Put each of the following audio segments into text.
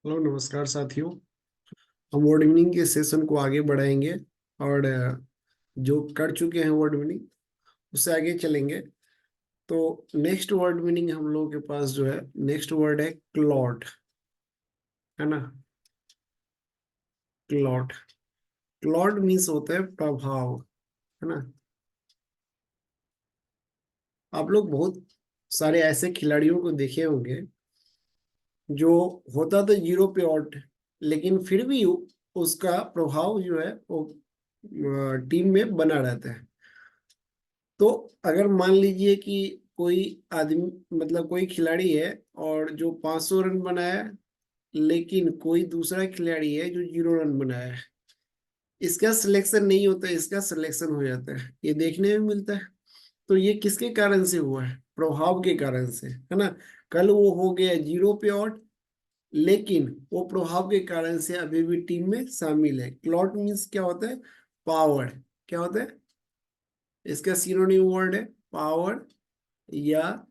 Hello नमस्कार साथियों। हम वर्ड मीनिंग के सेशन को आगे बढ़ाएंगे और जो कर चुके हैं वर्ड मीनिंग उससे आगे चलेंगे। तो नेक्स्ट वर्ड मीनिंग हम लोगों के पास जो है, नेक्स्ट वर्ड है क्लॉट, है ना। क्लॉट, क्लॉट मीन्स होता है प्रभाव, है ना। आप लोग बहुत सारे ऐसे खिलाड़ियों को देखे होंगे जो होता तो जीरो पे आउट, लेकिन फिर भी उसका प्रभाव जो है वो टीम में बना रहता है। तो अगर मान लीजिए कि कोई आदमी मतलब कोई खिलाड़ी है और जो 500 रन बनाया, लेकिन कोई दूसरा खिलाड़ी है जो 0 रन बनाया है, इसका सिलेक्शन नहीं होता है, इसका सिलेक्शन हो जाता है, ये देखने में मिलता है। तो ये किसके कारण से हुआ है? प्रभाव के कारण से, है ना। कल वो हो गया जीरो पे आउट, लेकिन वो प्रभाव के कारण से अभी भी टीम में शामिल है। क्लॉट मीन्स क्या होता है? पावर। क्या होता है? इसका सिनोनिम वर्ड है पावर या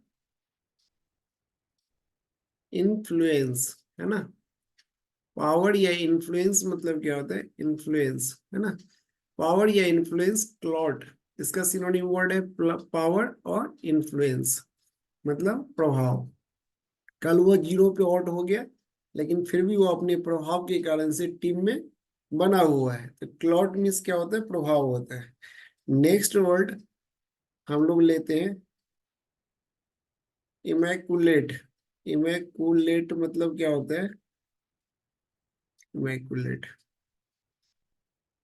इन्फ्लुएंस, है ना। पावर या इन्फ्लुएंस मतलब क्या होता है? इन्फ्लुएंस, है ना। पावर या इन्फ्लुएंस क्लॉट, इसका सिनोनिम वर्ड है पावर और इन्फ्लुएंस, मतलब प्रभाव। कल वो जीरो पे आउट हो गया, लेकिन फिर भी वो अपने प्रभाव के कारण से टीम में बना हुआ है। तो क्लॉट मीन्स क्या होता है? प्रभाव होता है। नेक्स्ट वर्ड हम लोग लेते हैं इमैकुलेट। इमैकुलेट मतलब क्या होता है? इमैकुलेट,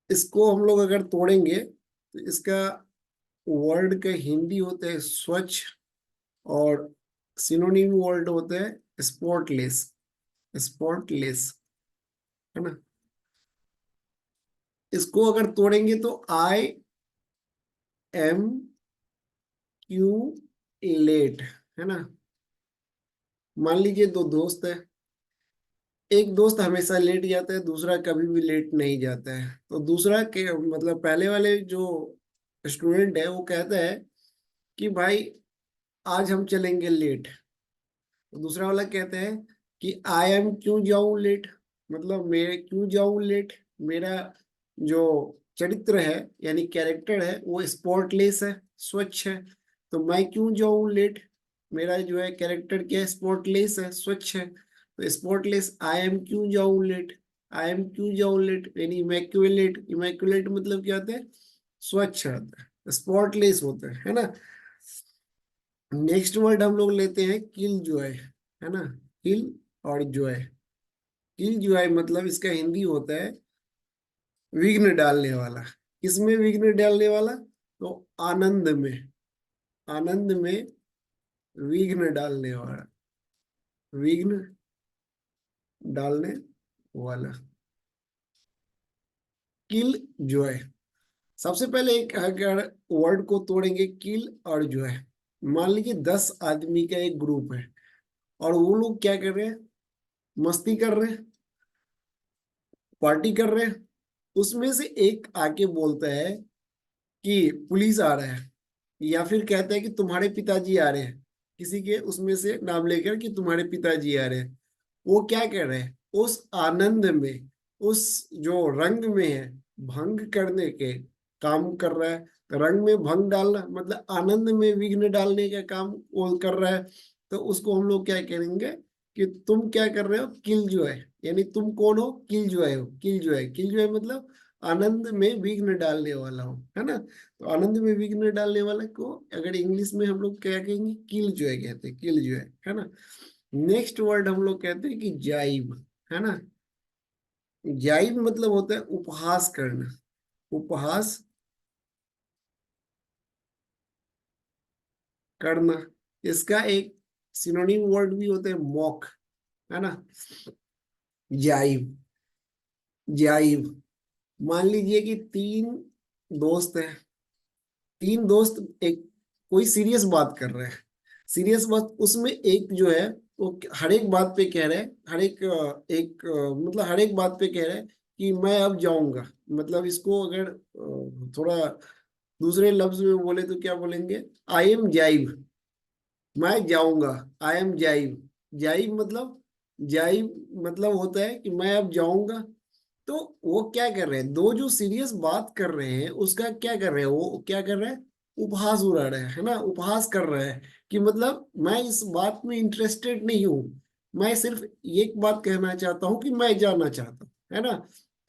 इसको हम लोग अगर तोड़ेंगे तो इसका वर्ड का हिंदी होता है स्वच्छ, और सिनोनिम वर्ड होता है स्पॉटलेस। स्पॉटलेस, है ना। इसको अगर तोड़ेंगे तो IM क्यू लेट, है ना। मान लीजिए दो दोस्त है, एक दोस्त हमेशा लेट जाता है, दूसरा कभी भी लेट नहीं जाता है। तो दूसरा के मतलब पहले वाले जो स्टूडेंट है वो कहता है कि भाई आज हम चलेंगे लेट। तो दूसरा वाला कहता है कि IM क्यों जाऊं लेट, मतलब मैं क्यों जाऊं लेट। मेरा जो चरित्र है यानी कैरेक्टर है वो स्पॉटलेस है, स्वच्छ है, तो मैं क्यों जाऊं लेट। मेरा जो है कैरेक्टर क्या है? स्पॉटलेस है, स्वच्छ है। तो स्पॉटलेस IM क्यों जाऊं लेट। IM क्यों जाऊं लेट यानी इमैक्युलेट। इमैक्युलेट मतलब क्या होता है? स्वच्छ होता है, स्पॉटलेस होता है ना। नेक्स्ट वर्ड हम लोग लेते हैं किल जॉय, है ना। किल और जॉय। किल जॉय मतलब इसका हिंदी होता है विघ्न डालने वाला। किसमें विघ्न डालने वाला? तो आनंद में। आनंद में विघ्न डालने वाला, विघ्न डालने वाला। किल जॉय। सबसे पहले एक अगर वर्ड को तोड़ेंगे किल और जॉय, मान लीजिए 10 आदमी का एक ग्रुप है और वो लोग क्या कर रहे हैं? मस्ती कर रहे हैं, पार्टी कर रहे हैं। उसमें से एक आके बोलता है कि पुलिस आ रहा है, या फिर कहता है कि तुम्हारे पिताजी आ रहे हैं, किसी के उसमें से नाम लेकर कि तुम्हारे पिताजी आ रहे हैं। वो क्या कर रहे हैं? उस आनंद में, उस जो रंग में है, भंग करने के काम कर रहा है। तो रंग में भंग डालना मतलब आनंद में विघ्न डालने का काम वो कर रहा है। तो उसको हम लोग क्या करेंगे कि तुम क्या कर रहे हो? किल जो है, यानी तुम कौन हो? किल जो है हो। किल जो है, किल जो है मतलब आनंद में विघ्न डालने वाला हो, है ना। तो आनंद में विघ्न डालने वाले को अगर इंग्लिश में हम लोग क्या कहेंगे? किल जो है कहते हैं, किल जो है ना। नेक्स्ट वर्ड हम लोग कहते हैं कि जाइब, है ना। जाइब मतलब होता है उपहास करना। उपहास करना, इसका एक सिनोनिम वर्ड भी होता है मॉक, है ना। जाइब, जाइब। मान लीजिए कि तीन दोस्त हैं, तीन दोस्त एक कोई सीरियस बात कर रहे हैं। सीरियस बात, उसमें एक जो है वो हर एक बात पे कह रहे हैं, हर एक मतलब हर एक बात पे कह रहे हैं कि मैं अब जाऊंगा। मतलब इसको अगर थोड़ा दूसरे लफ्ज में बोले तो क्या बोलेंगे? IM जाइब, मैं जाऊंगा। IM जाइब। जाइब मतलब जाई मतलब होता है कि मैं अब जाऊंगा। तो वो क्या कर रहे हैं, दो जो सीरियस बात कर रहे हैं उसका क्या कर रहे हैं, वो क्या कर रहे हैं, उपहास उड़ा रहे हैं, है ना, उपहास कर रहे हैं कि मतलब मैं इस बात में इंटरेस्टेड नहीं हूं, मैं सिर्फ एक बात कहना चाहता हूं कि मैं जाना चाहता हूं, है ना।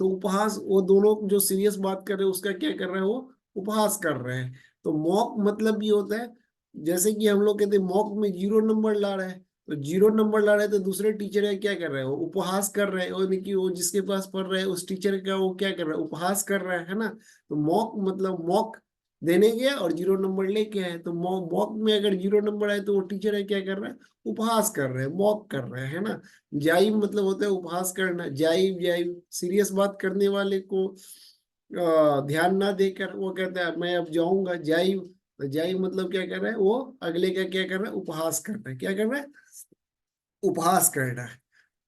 तो उपहास, वो दोनों जो सीरियस बात कर रहे हैं उसका क्या कर रहे हैं, वो उपहास कर रहे हैं। तो मॉक मतलब ये होता है, जैसे कि हम लोग कहते हैं मॉक में 0 नंबर ला रहे हैं, तो 0 नंबर ला रहे हैं, तो दूसरे टीचर है क्या कर रहे हैं, वो उपहास कर रहे हैं, यानी कि वो जिसके पास पढ़ रहे हैं उस टीचर का वो क्या कर रहा है, उपहास कर रहा है ना। तो मॉक मतलब मॉक देने गया और 0 नंबर लेके आए, तो मॉक में अगर 0 नंबर आए तो वो टीचर है क्या कर रहा है, उपहास कर रहे हैं, मॉक कर रहे हैं, है ना। जाइब मतलब होता है उपहास करना, जाइब जाइब सीरियस बात करने वाले को ध्यान ना देकर वो कहता है मैं अब जाऊंगा जाइब। तो जाइब मतलब क्या कर रहा है, वो अगले का क्या कर रहा है, उपहास कर रहा है, क्या कर रहा है, उपहास करना है।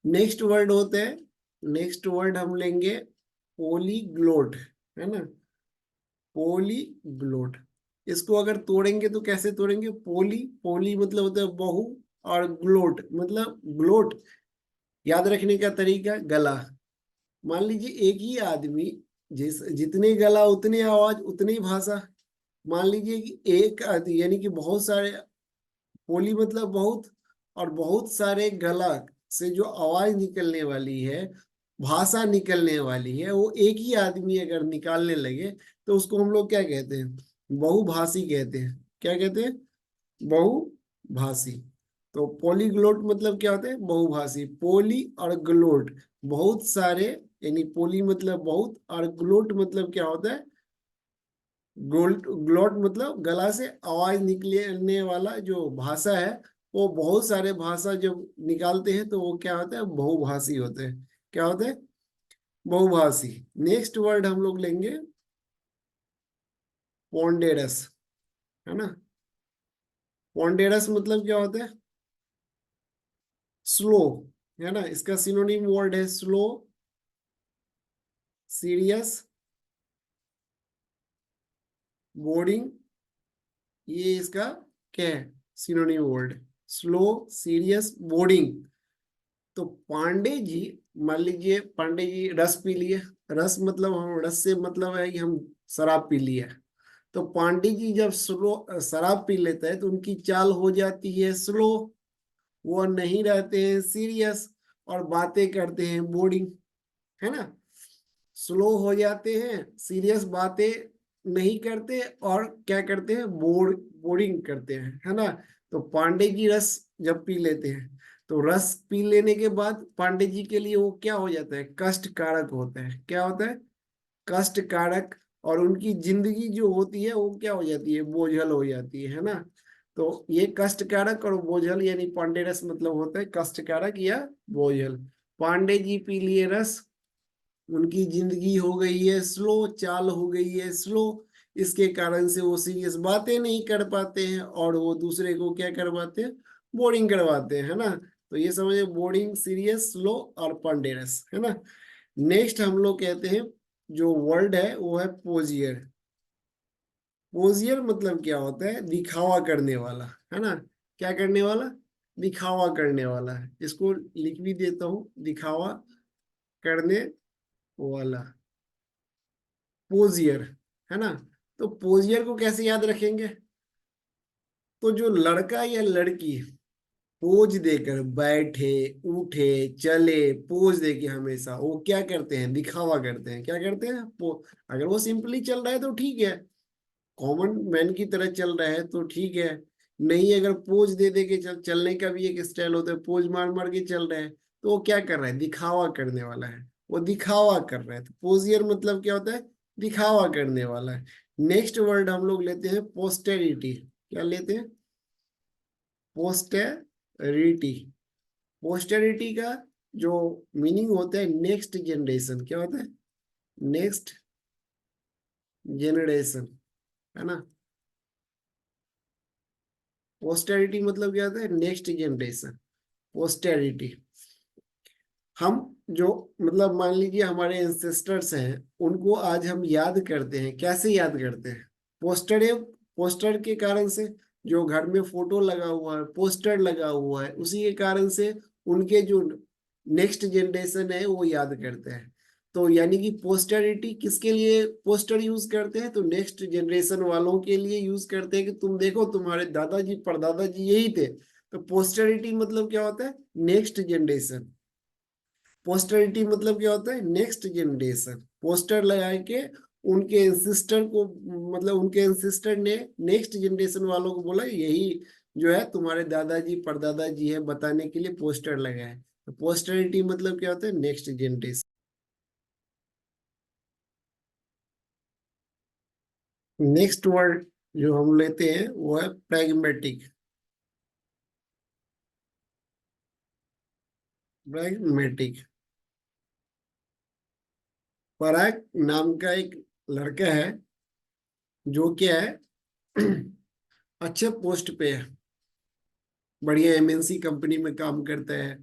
नेक्स्ट वर्ड होते हैं, नेक्स्ट वर्ड हम लेंगे पोलीग्लोट, है ना, पोलीग्लोट। इसको अगर तोड़ेंगे तो कैसे तोड़ेंगे, पोली, पोली मतलब होता है बहु, और ग्लोट मतलब ग्लोट, याद रखने का तरीका गला। मान लीजिए एक ही आदमी, जितने गला उतनी आवाज उतनी भाषा। मान लीजिए कि एक आदमी यानी कि बहुत सारे, पोली मतलब बहुत, और बहुत सारे गला से जो आवाज निकलने वाली है, भाषा निकलने वाली है, वो एक ही आदमी अगर निकालने लगे तो उसको हम लोग क्या कहते हैं, बहुभाषी कहते हैं। क्या कहते हैं, बहुभाषी। तो पॉलीग्लोट मतलब क्या होता है, बहुभाषी। पोली और ग्लोट बहुत सारे, यानी पोली मतलब बहुत और ग्लोट मतलब क्या होता है, ग्लोट, ग्लोट मतलब गला से आवाज निकलने वाला जो भाषा है, वो बहुत सारे भाषा जब निकालते हैं तो वो क्या होता है, बहुभाषी होते हैं। क्या होते हैं, बहुभाषी। नेक्स्ट वर्ड हम लोग लेंगे पॉन्डेरस, है ना। पॉन्डेरस मतलब क्या होता है, स्लो, है ना। इसका सिनोनिम वर्ड है स्लो, सीरियस, बोरिंग। ये इसका क्या है, synonym word, slow, serious, boring. तो पांडे जी, मान लीजिए पांडे जी रस पी लिए, रस मतलब हम रस से मतलब है कि हम शराब पी लिए। तो पांडे जी जब स्लो शराब पी लेता है तो उनकी चाल हो जाती है स्लो, वो नहीं रहते हैं सीरियस, और बातें करते हैं बोरिंग, है ना। स्लो हो जाते हैं, सीरियस बातें नहीं करते, और क्या करते हैं, बोरिंग करते हैं, है ना। तो पांडे जी रस जब पी लेते हैं, तो रस पी लेने के बाद पांडे जी के लिए वो क्या हो जाता है, कष्ट कारक होता है। क्या होता है, कष्ट कारक। और उनकी जिंदगी जो होती है वो क्या हो जाती है, बोझल हो जाती है ना। तो ये कष्ट कारक और बोझल, यानी पांडे रस मतलब होता है कष्ट कारक या बोझल। पांडे जी पी लिए रस, उनकी जिंदगी हो गई है स्लो, चाल हो गई है स्लो, इसके कारण से वो सीरियस बातें नहीं कर पाते हैं और वो दूसरे को क्या करवाते हैं, बोरिंग करवाते हैं, है ना। तो ये समझे, बोरिंग, सीरियस, स्लो और पंडेरस, है ना। नेक्स्ट हम लोग कहते हैं, जो वर्ड है वो है पोजियर। पोजियर मतलब क्या होता है, दिखावा करने वाला, है ना। क्या करने वाला, दिखावा करने वाला है। इसको लिख भी देता हूँ, दिखावा करने वाला, पोजियर, है ना। तो पोजियर को कैसे याद रखेंगे, तो जो लड़का या लड़की पोज देकर बैठे, उठे, चले, पोज देके हमेशा वो क्या करते हैं, दिखावा करते हैं। क्या करते हैं, अगर वो सिंपली चल रहा है तो ठीक है, कॉमन मैन की तरह चल रहा है तो ठीक है। नहीं, अगर पोज दे दे के चलने का भी एक स्टाइल होता है, पोज मार मार के चल रहा है, तो वो क्या कर रहा है, दिखावा करने वाला है, वो दिखावा कर रहा है। तो पोजियर मतलब क्या होता है, दिखावा करने वाला है। नेक्स्ट वर्ड हम लोग लेते हैं पोस्टेरिटी। क्या लेते हैं, पोस्टेरिटी। पोस्टेरिटी का जो मीनिंग होता है, नेक्स्ट जनरेशन। क्या होता है, नेक्स्ट जनरेशन, है ना। पोस्टेरिटी मतलब क्या होता है, नेक्स्ट जनरेशन, पोस्टेरिटी। हम जो मतलब मान लीजिए हमारे एंसेस्टर्स हैं, उनको आज हम याद करते हैं, कैसे याद करते हैं, पोस्टर, पोस्टर के कारण से। जो घर में फोटो लगा हुआ है, पोस्टर लगा हुआ है, उसी के कारण से उनके जो नेक्स्ट जनरेशन है वो याद करते हैं। तो यानी कि पोस्टरिटी किसके लिए पोस्टर यूज करते हैं, तो नेक्स्ट जनरेशन वालों के लिए यूज करते हैं कि तुम देखो तुम्हारे दादाजी परदादाजी यही थे। तो पोस्टरिटी मतलब क्या होता है, नेक्स्ट जनरेशन। पोस्टरिटी मतलब क्या होता है, नेक्स्ट जनरेशन। पोस्टर लगा के उनके एंसिस्टर को, मतलब उनके एंसिस्टर ने नेक्स्ट जनरेशन वालों को बोला यही जो है तुम्हारे दादाजी परदादाजी है, बताने के लिए पोस्टर लगाए। तो पोस्टरिटी मतलब क्या होता है, नेक्स्ट जनरेशन। नेक्स्ट वर्ड जो हम लेते हैं वो है प्रैग्मेटिक। प्रैग्मेटिक, पराग नाम का एक लड़का है जो क्या है अच्छे पोस्ट पे है, बढ़िया एमएनसी कंपनी में काम करता है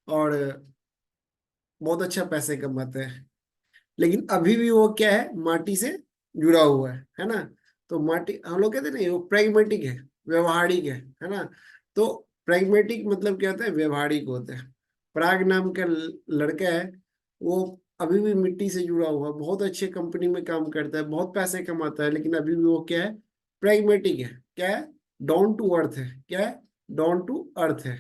और बहुत अच्छा पैसे कमाता है। लेकिन अभी भी वो क्या है, माटी से जुड़ा हुआ है ना। तो माटी हम लोग कहते हैं ना वो प्रैग्मेटिक है, व्यवहारिक है ना। तो प्रैग्मेटिक मतलब क्या होता है, व्यवहारिक होता है। पराग नाम का लड़का है, वो अभी भी मिट्टी से जुड़ा हुआ है, बहुत अच्छे कंपनी में काम करता है, बहुत पैसे कमाता है, लेकिन अभी भी वो क्या है, प्रैग्मेटिक है। क्या है, डाउन टू अर्थ है। क्या है, डाउन टू अर्थ है,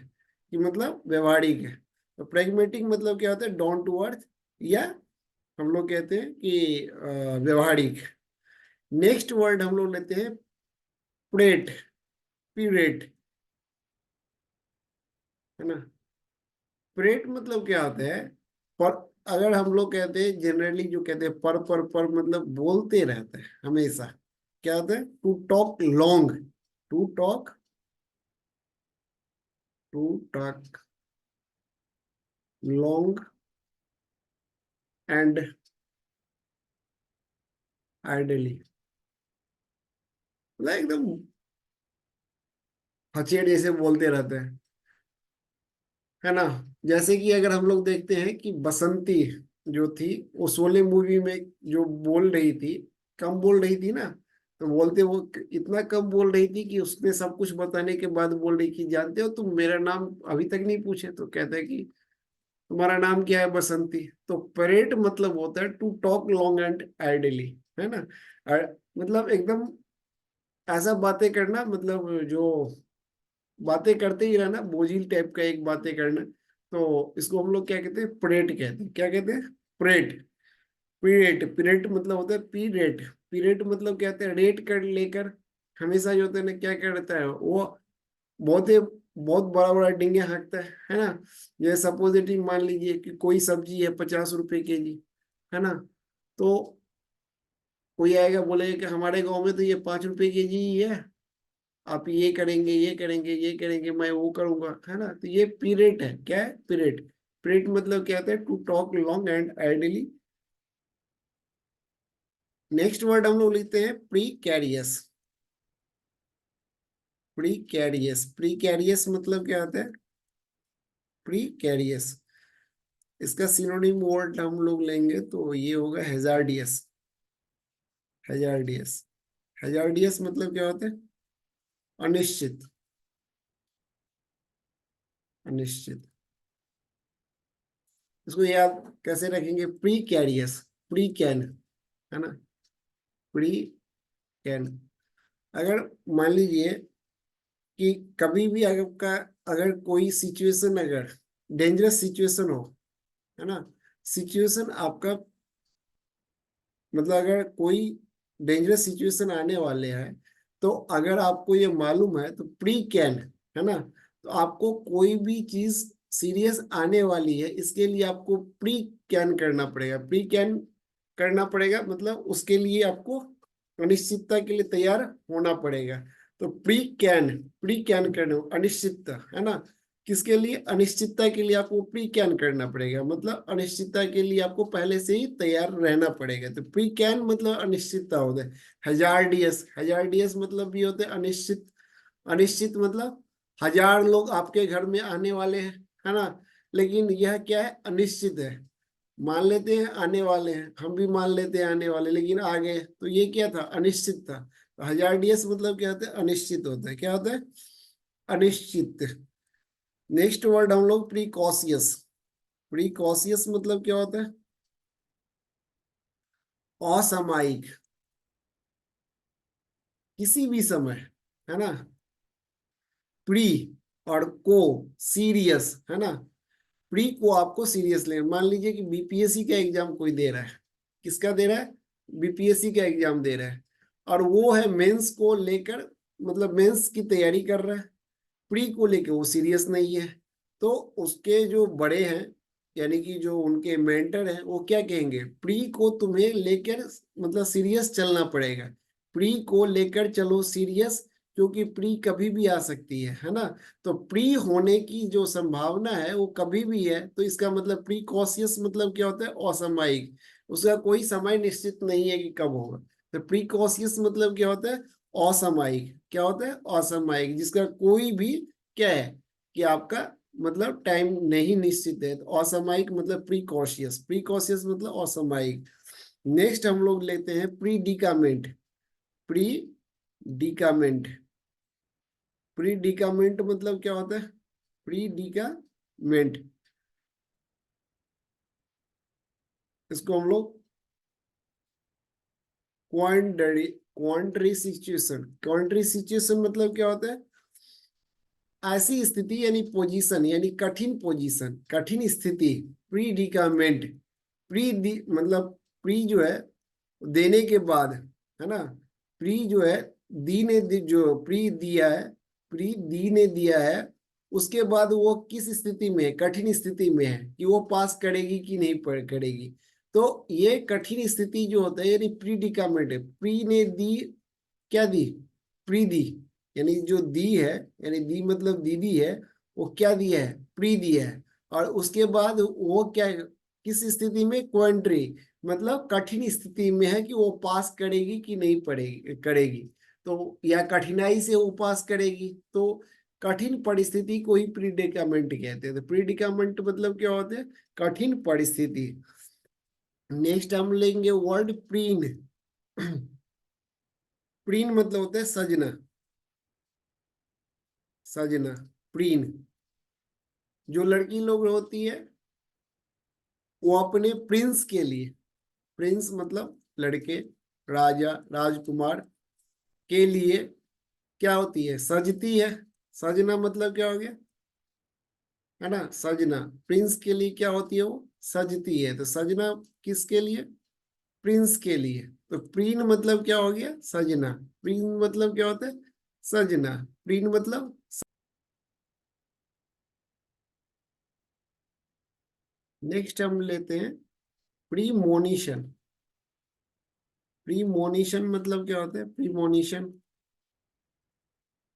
कि मतलब व्यवहारिक है। तो प्रैग्मेटिक मतलब क्या होता है, डाउन टू अर्थ, या हम लोग कहते हैं कि व्यवहारिक। नेक्स्ट वर्ड हम लोग लेते हैं प्रेट, पीरेट, है ना। प्रेट मतलब क्या होता है, पर अगर हम लोग कहते हैं जनरली जो कहते हैं पर मतलब बोलते रहते हैं हमेशा। क्या होता है, to talk long, to talk, to talk long and idly, मतलब एकदम हचेड़ जैसे बोलते रहते हैं, है ना। जैसे कि अगर हम लोग देखते हैं कि बसंती जो थी वो शोले मूवी में जो बोल रही थी, कम बोल रही थी ना। तो बोलते वो इतना कम बोल रही थी कि उसने सब कुछ बताने के बाद बोल रही कि जानते हो तुम मेरा नाम अभी तक नहीं पूछे। तो कहते हैं कि तुम्हारा नाम क्या है, बसंती। तो परेड मतलब होता है to talk long and idly, है ना। मतलब एकदम ऐसा बातें करना, मतलब जो बातें करते ही रहना, बोझिल टाइप का एक बातें करना। तो इसको हम लोग क्या कहते हैं, परेट कहते हैं। क्या कहते हैं, परेट। पीरेट, पीरेट मतलब होता है पीरेट। पीरेट मतलब क्या कहते हैं, रेट कर लेकर हमेशा जो होता है ना क्या करता है वो, बहुत ही बहुत बड़ा बड़ा डिंगे हाँकता है ना। जैसे सपोजिटिव मान लीजिए कि कोई सब्जी है 50 रुपए केजी, है ना। तो कोई आएगा बोलेगा कि हमारे गांव में तो ये 5 रुपए केजी ही है, आप ये करेंगे ये करेंगे ये करेंगे, मैं वो करूंगा, है ना। तो ये पीरियड है। क्या है, पीरियड। पीरियड मतलब क्या होता है, to talk long and idly. Next word हम लोग लिखते हैं precarious. Precarious, precarious मतलब क्या होता है, प्री कैरियस। इसका सिनोनिम वर्ड हम लोग लेंगे तो ये होगा हेजार्डियस। हेजार्डियस, हेजार्डियस मतलब क्या होता है, अनिश्चित, अनिश्चित। इसको याद कैसे रखेंगे, प्री कैरियस, प्री कैन, है ना, प्री कैन। अगर मान लीजिए कि कभी भी अगर का, अगर कोई सिचुएशन, अगर डेंजरस सिचुएशन हो, है ना, सिचुएशन आपका, मतलब अगर कोई डेंजरस सिचुएशन आने वाले हैं, तो अगर आपको ये मालूम है तो प्री कैन, है ना। तो आपको कोई भी चीज सीरियस आने वाली है, इसके लिए आपको प्री कैन करना पड़ेगा। प्री कैन करना पड़ेगा मतलब उसके लिए आपको अनिश्चितता के लिए तैयार होना पड़ेगा। तो प्री कैन, प्री कैन करना अनिश्चितता, है ना। किसके लिए, अनिश्चितता के लिए आपको प्री कैन करना पड़ेगा, मतलब अनिश्चितता के लिए आपको पहले से ही तैयार रहना पड़ेगा। तो प्री कैन मतलब अनिश्चितता होता है। हजारडियस, हजारडियस मतलब भी होते हैं अनिश्चित। अनिश्चित मतलब 1000 लोग आपके घर में आने वाले हैं, है ना, लेकिन यह क्या है, अनिश्चित है। मान लेते हैं आने वाले हैं, हम भी मान लेते हैं आने वाले, लेकिन आ गए, तो ये क्या था, अनिश्चित था। तो हजारडियस मतलब क्या होता है, अनिश्चित होता है। क्या होता है, अनिश्चित। नेक्स्ट वर्ड हम लोग प्रीकॉशियस। प्रीकॉशियस मतलब क्या होता है? असामयिक, किसी भी समय, है ना। प्री और को सीरियस, है ना। प्री को आपको सीरियस लेना, मान लीजिए कि बीपीएससी का एग्जाम कोई दे रहा है। किसका दे रहा है? बीपीएससी का एग्जाम दे रहा है, और वो है मेंस को लेकर, मतलब मेंस की तैयारी कर रहा है। प्री को लेकर वो सीरियस नहीं है, तो उसके जो बड़े हैं, यानी कि जो उनके मेंटर हैं, वो क्या कहेंगे? प्री को तुम्हें लेकर मतलब सीरियस चलना पड़ेगा। प्री को लेकर चलो सीरियस, क्योंकि प्री कभी भी आ सकती है ना। तो प्री होने की जो संभावना है वो कभी भी है, तो इसका मतलब प्रीकॉशियस मतलब क्या होता है? असामयिक। उसका कोई समय निश्चित नहीं है कि कब होगा। तो प्रीकॉशियस मतलब क्या होता है? असामयिक। क्या होता है? असामयिक, जिसका कोई भी क्या है कि आपका मतलब टाइम नहीं निश्चित है। तो असामयिक मतलब प्रीकॉशियस, प्रीकॉशियस मतलब असामयिक। नेक्स्ट हम लोग लेते हैं प्रीडिकामेंट। प्रीडिकामेंट, प्रीडिकामेंट मतलब क्या होता है? प्रीडिकामेंट, इसको हम लोग क्वांटरी सिचुएशन, क्वांटरी सिचुएशन मतलब क्या होता है? ऐसी स्थिति यानी पोजीशन, यानी कठिन पोजीशन, कठिन स्थिति। प्रीडिकामेंट, मतलब प्री जो है देने के बाद, है ना। प्री जो है, जो प्री दिया है, प्री दी ने दिया है, उसके बाद वो किस स्थिति में है? कठिन स्थिति में है कि वो पास करेगी कि नहीं करेगी। तो ये कठिन स्थिति जो होता है यानी प्रीडिकामेंट है। प्री ने दी, क्या दी? प्री दी, यानी जो दी है, यानी दी मतलब दीदी है, वो क्या दिया है? प्री दिया है। और उसके बाद वो क्या, किस स्थिति में? क्वेंट्री, मतलब कठिन स्थिति में है कि वो पास करेगी कि नहीं पड़ेगी करेगी। तो या कठिनाई से वो पास करेगी, तो कठिन परिस्थिति को ही प्रीडिकामेंट कहते हैं। तो प्रीडिकामेंट मतलब क्या होता है? कठिन परिस्थिति। नेक्स्ट हम लेंगे वर्ड प्रीन। प्रीन मतलब होता है सजना, सजना, प्रीन। जो लड़की लोग होती है वो अपने प्रिंस के लिए, प्रिंस मतलब लड़के, राजा राजकुमार के लिए क्या होती है? सजती है। सजना मतलब क्या हो गया? है ना, सजना। प्रिंस के लिए क्या होती है? वो सजती है। तो सजना किसके लिए? प्रिंस के लिए। तो प्रीन मतलब क्या हो गया? सजना। प्रीन मतलब क्या होता है? सजना। प्रीन मतलब। नेक्स्ट हम लेते हैं प्रीमोनिशन। प्रीमोनिशन मतलब क्या होता है? प्रीमोनिशन,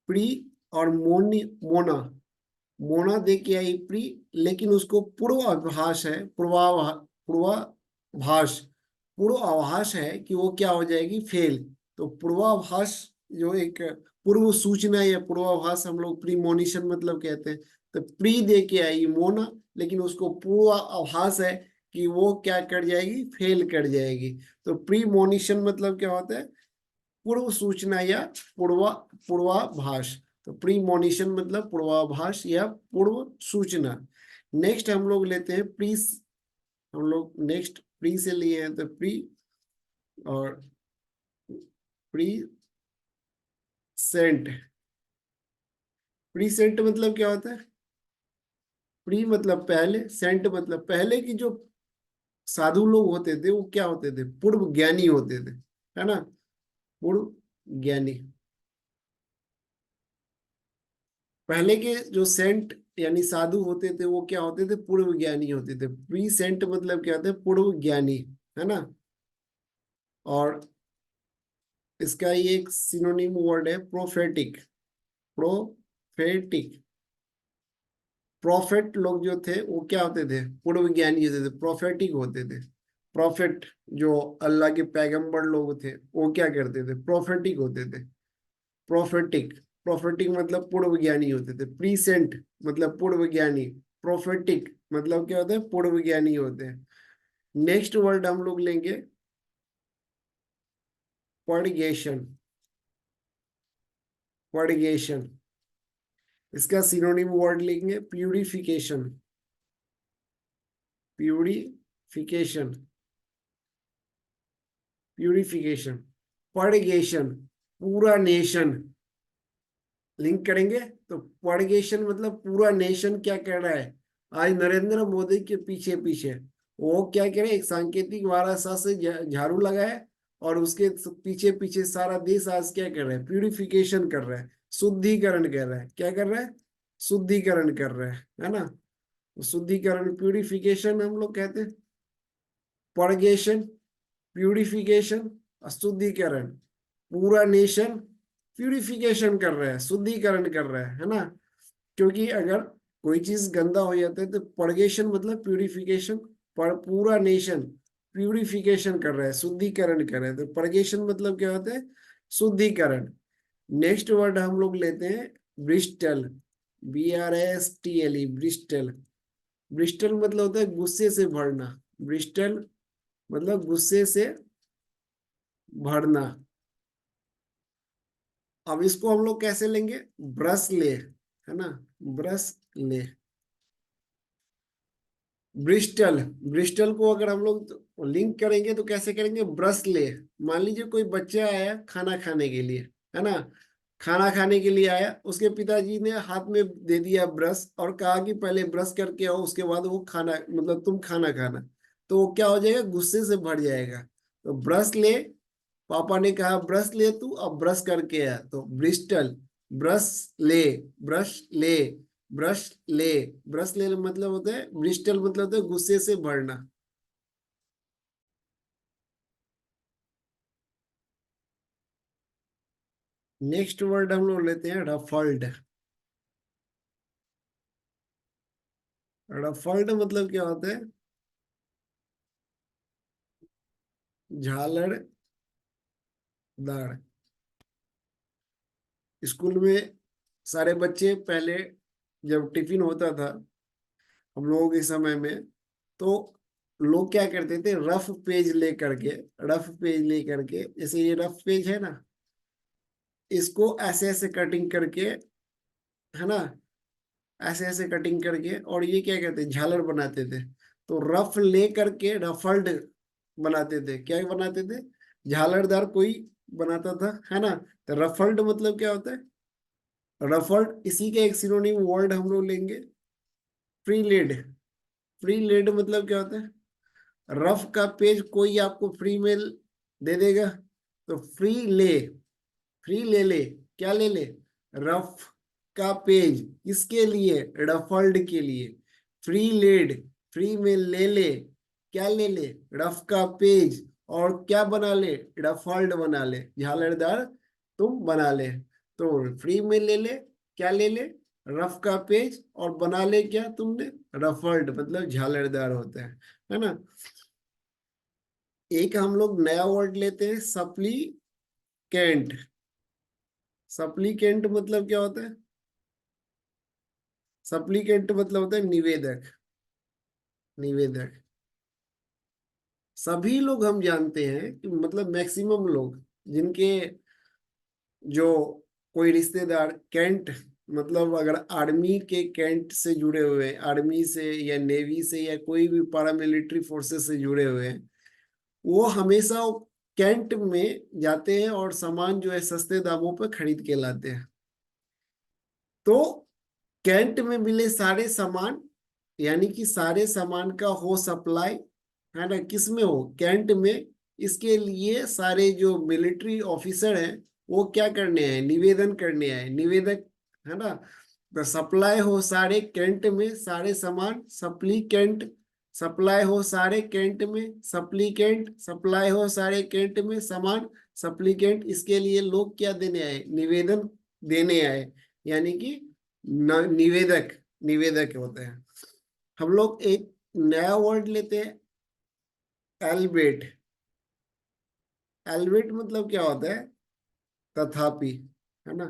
प्री और मोना, मोना दे के आई प्री, लेकिन उसको पूर्वाभास है, पूर्वाभास, पूर्वाभास है कि वो क्या हो जाएगी? फेल। तो पूर्वाभास जो एक पूर्व सूचना या पूर्वाभास हम लोग प्रीमोनिशन मतलब कहते हैं। तो प्री दे के आई मोना, लेकिन उसको पूर्वाभास है कि वो क्या कर जाएगी? फेल कर जाएगी। तो प्रीमोनिशन मतलब क्या होता है? पूर्व सूचना या पूर्वा पूर्वाभास। तो प्रीमोनिशन मतलब पूर्वाभास या पूर्व सूचना। नेक्स्ट हम लोग लेते हैं प्री। हम लोग नेक्स्ट प्री से लिए हैं, तो प्री और प्री सेंट। प्री सेंट मतलब क्या होता है? प्री मतलब पहले, सेंट मतलब पहले की जो साधु लोग होते थे वो क्या होते थे? पूर्व ज्ञानी होते थे, है ना। पूर्व ज्ञानी। पहले के जो सेंट यानी साधु होते थे वो क्या होते थे? पूर्व ज्ञानी होते थे। प्री सेंट मतलब क्या होता है? पूर्व ज्ञानी, है ना। और इसका ही एक सिनोनिम वर्ड है प्रोफेटिक। प्रोफेटिक, प्रोफेट लोग जो थे वो क्या होते थे? पूर्व ज्ञानी होते थे, प्रोफेटिक होते थे। प्रोफेट जो अल्लाह के पैगंबर लोग थे वो क्या करते थे? प्रोफेटिक होते थे। प्रोफेटिक, प्रोफेटिक मतलब पूर्व ज्ञानी होते थे। प्रीसेंट मतलब पूर्व ज्ञानी। प्रोफेटिक मतलब क्या होता है? पूर्व ज्ञानी होते हैं। नेक्स्ट वर्ड हम लोग लेंगे पर्गेशन। पर्गेशन, इसका सिनोनिम वर्ड लिखेंगे प्यूरिफिकेशन। Purification, purification. पर्गेशन, पूरा नेशन। लिंक करेंगे तो पर्गेशन मतलब पूरा नेशन क्या कर रहा है आज नरेंद्र मोदी के पीछे पीछे। वो क्या करे, एक सांकेतिक वारासा से झाड़ू लगाए और उसके पीछे पीछे सारा देश आज क्या कर रहा है, प्यूरिफिकेशन कर रहा है, शुद्धिकरण कर रहा है। क्या कर रहा है, शुद्धिकरण कर रहा है ना। शुद्धिकरण प्यूरिफिकेशन हम लोग कहते हैं। पर्गेशन, प्यूरिफिकेशन, अशुद्धिकरण। पूरा नेशन प्यूरिफिकेशन कर रहा है, शुद्धिकरण कर रहा है ना। क्योंकि अगर कोई चीज गंदा हो जाता है तो पर्गेशन मतलब प्यूरिफिकेशन। पर पूरा नेशन प्यूरिफिकेशन कर रहा है, शुद्धिकरण कर रहा है, तो पर्गेशन मतलब क्या होता है, शुद्धिकरण। नेक्स्ट वर्ड हम लोग लेते हैं ब्रिस्टल। BRSTLE, Bristol. ब्रिस्टल मतलब होता है गुस्से से भरना। ब्रिस्टल मतलब गुस्से से भरना। अब इसको हम लोग कैसे लेंगे, ब्रश ले, है ना, ब्रश ले। ब्रिस्टल, ब्रिस्टल को अगर हम लोग लिंक करेंगे तो कैसे करेंगे, ब्रश ले। मान लीजिए कोई बच्चा आया खाना खाने के लिए, है ना, खाना खाने के लिए आया, उसके पिताजी ने हाथ में दे दिया ब्रश और कहा कि पहले ब्रश करके आओ, उसके बाद वो खाना मतलब तुम खाना खाना। तो वो क्या हो जाएगा, गुस्से से भर जाएगा। तो ब्रश ले, पापा ने कहा ब्रश ले तू, अब ब्रश करके आ, तो ब्रिस्टल, ब्रश ले, ब्रश ले, ब्रश ले। ब्रश ले मतलब होता है, ब्रिस्टल मतलब होता है गुस्से से भरना। नेक्स्ट वर्ड हम लोग लेते हैं रफल्ड। रफल्ड मतलब क्या होता है, झालरदार। स्कूल में सारे बच्चे पहले जब टिफिन होता था हम लोगों के समय में, तो लोग क्या करते थे, रफ पेज ले करके, रफ पेज ले करके, जैसे ये रफ पेज है ना, इसको ऐसे ऐसे कटिंग करके, है ना, ऐसे ऐसे कटिंग करके, और ये क्या कहते हैं, झालर बनाते थे। तो रफ ले करके रफल्ड बनाते थे। क्या बनाते थे, झालरदार कोई बनाता था, है ना। तो रफल्ड मतलब क्या होता है, रफल्ड। इसी के एक सिनोनिम वर्ड हम लोग लेंगे फ्री लेड। फ्री लेड मतलब क्या होता है, रफ का पेज कोई आपको फ्री में दे देगा, तो फ्री ले, फ्री ले ले। क्या ले ले, रफ का पेज। किसके लिए, रफल्ड के लिए। फ्री लेड, फ्री में ले ले। क्या ले ले, रफ का पेज। और क्या बना ले, रफल्ड बना ले, झालरदार तुम बना ले। तो फ्री में ले ले, क्या ले ले, रफ का पेज, और बना ले क्या तुमने, रफल्ड मतलब झालरदार होता है ना। एक हम लोग नया वर्ड लेते हैं सप्लीकेंट। सप्लीकेंट मतलब क्या होता है, सप्लीकेंट मतलब होता है निवेदक। निवेदक, सभी लोग हम जानते हैं कि मतलब मैक्सिमम लोग जिनके जो कोई रिश्तेदार कैंट मतलब अगर आर्मी के कैंट से जुड़े हुए हैं, आर्मी से या नेवी से या कोई भी पैरामिलिट्री फोर्सेस से जुड़े हुए हैं, वो हमेशा कैंट में जाते हैं और सामान जो है सस्ते दामों पर खरीद के लाते हैं। तो कैंट में मिले सारे सामान, यानी कि सारे सामान का हो सप्लाई, है ना, किस में हो, कैंट में। इसके लिए सारे जो मिलिट्री ऑफिसर हैं वो क्या करने आए, निवेदन करने आए, निवेदक, है ना। तो सप्लाई हो सारे कैंट में सारे सामान, सप्ली कैंट। सप्लाई हो सारे कैंट में, सप्लीकेंट। सप्लाई हो सारे कैंट में सामान, सप्लीकेंट। इसके लिए लोग क्या देने आए, निवेदन देने आए, यानी कि निवेदक, निवेदक होते हैं। हम लोग एक नया वर्ड लेते हैं एल्बेट। एल्बेट मतलब क्या होता है, तथापि, है ना।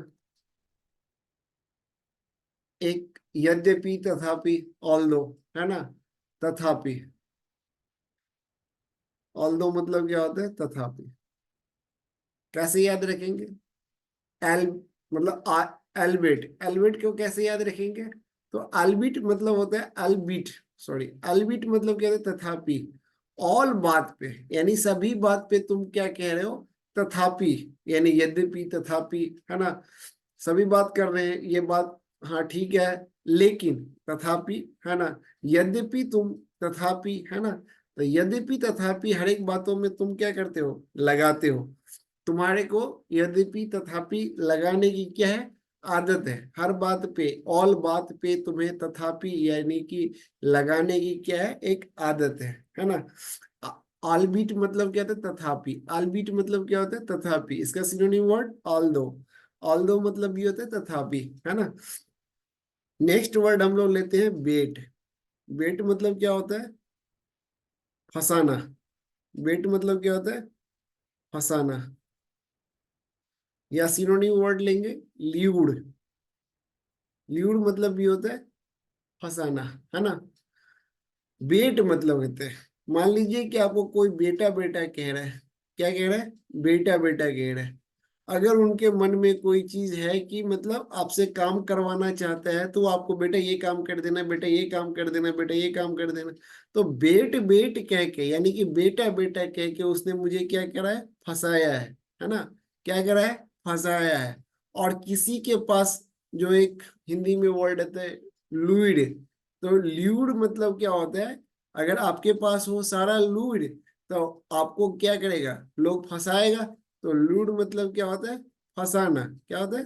एक यद्यपि, तथापि, ऑल्दो, है ना, तथापि। ऑल्दो मतलब क्या होता है, तथापि। कैसे याद रखेंगे, एल मतलब एल्बिट, एल्बिट को कैसे याद रखेंगे? तो अल्बिट मतलब होता है अल्बिट, सॉरी अल्बिट मतलब क्या होता है? तथापि। ऑल बात पे, यानी सभी बात पे तुम क्या कह रहे हो? तथापि, यानी यद्यपि, तथापि, है ना? सभी बात कर रहे हैं, ये बात हाँ ठीक है, लेकिन, तथापि, है ना? यद्यपि तुम, तथापि, है ना? तो यद्यपि तथापि हर एक बातों में तुम क्या करते हो? लगाते हो। तुम्हारे को यद्यपि तथापि लगाने की क्या है? आदत है। हर बात पे, ऑल बात पे तुम्हें तथापि यानी कि लगाने की क्या है? एक आदत है ना? आलबीट मतलब क्या होता है? तथापि। आलबीट मतलब क्या होता है? तथापि। इसका सिनोनिम वर्ड ऑल्दो। ऑल्दो मतलब ये होता है तथापि, है ना? नेक्स्ट वर्ड हम लोग लेते हैं बेट। बेट मतलब क्या होता है? फंसाना। बेट मतलब क्या होता है? फंसाना। या सिनोनिम वर्ड लेंगे, ल्यूड। ल्यूड मतलब भी होता है फंसाना, है ना? बेट मतलब होता है, मान लीजिए कि आपको कोई बेटा बेटा कह रहा है। क्या कह रहा है? बेटा बेटा कह रहा है। अगर उनके मन में कोई चीज है कि मतलब आपसे काम करवाना चाहता है, तो वो आपको बेटा ये काम कर देना, बेटा ये काम कर देना, बेटा ये काम कर देना। तो बेट बेट कह के, यानी कि बेटा बेटा कह के उसने मुझे क्या करा है? फंसाया है ना? क्या करा है? फंसाया है। और किसी के पास, जो एक हिंदी में वर्ड आता है लूइड। तो ल्यूड मतलब क्या होता है? अगर आपके पास हो सारा लूइड, तो आपको क्या करेगा? लोग फंसाएगा। तो लूड मतलब क्या होता है? फंसाना। क्या होता है?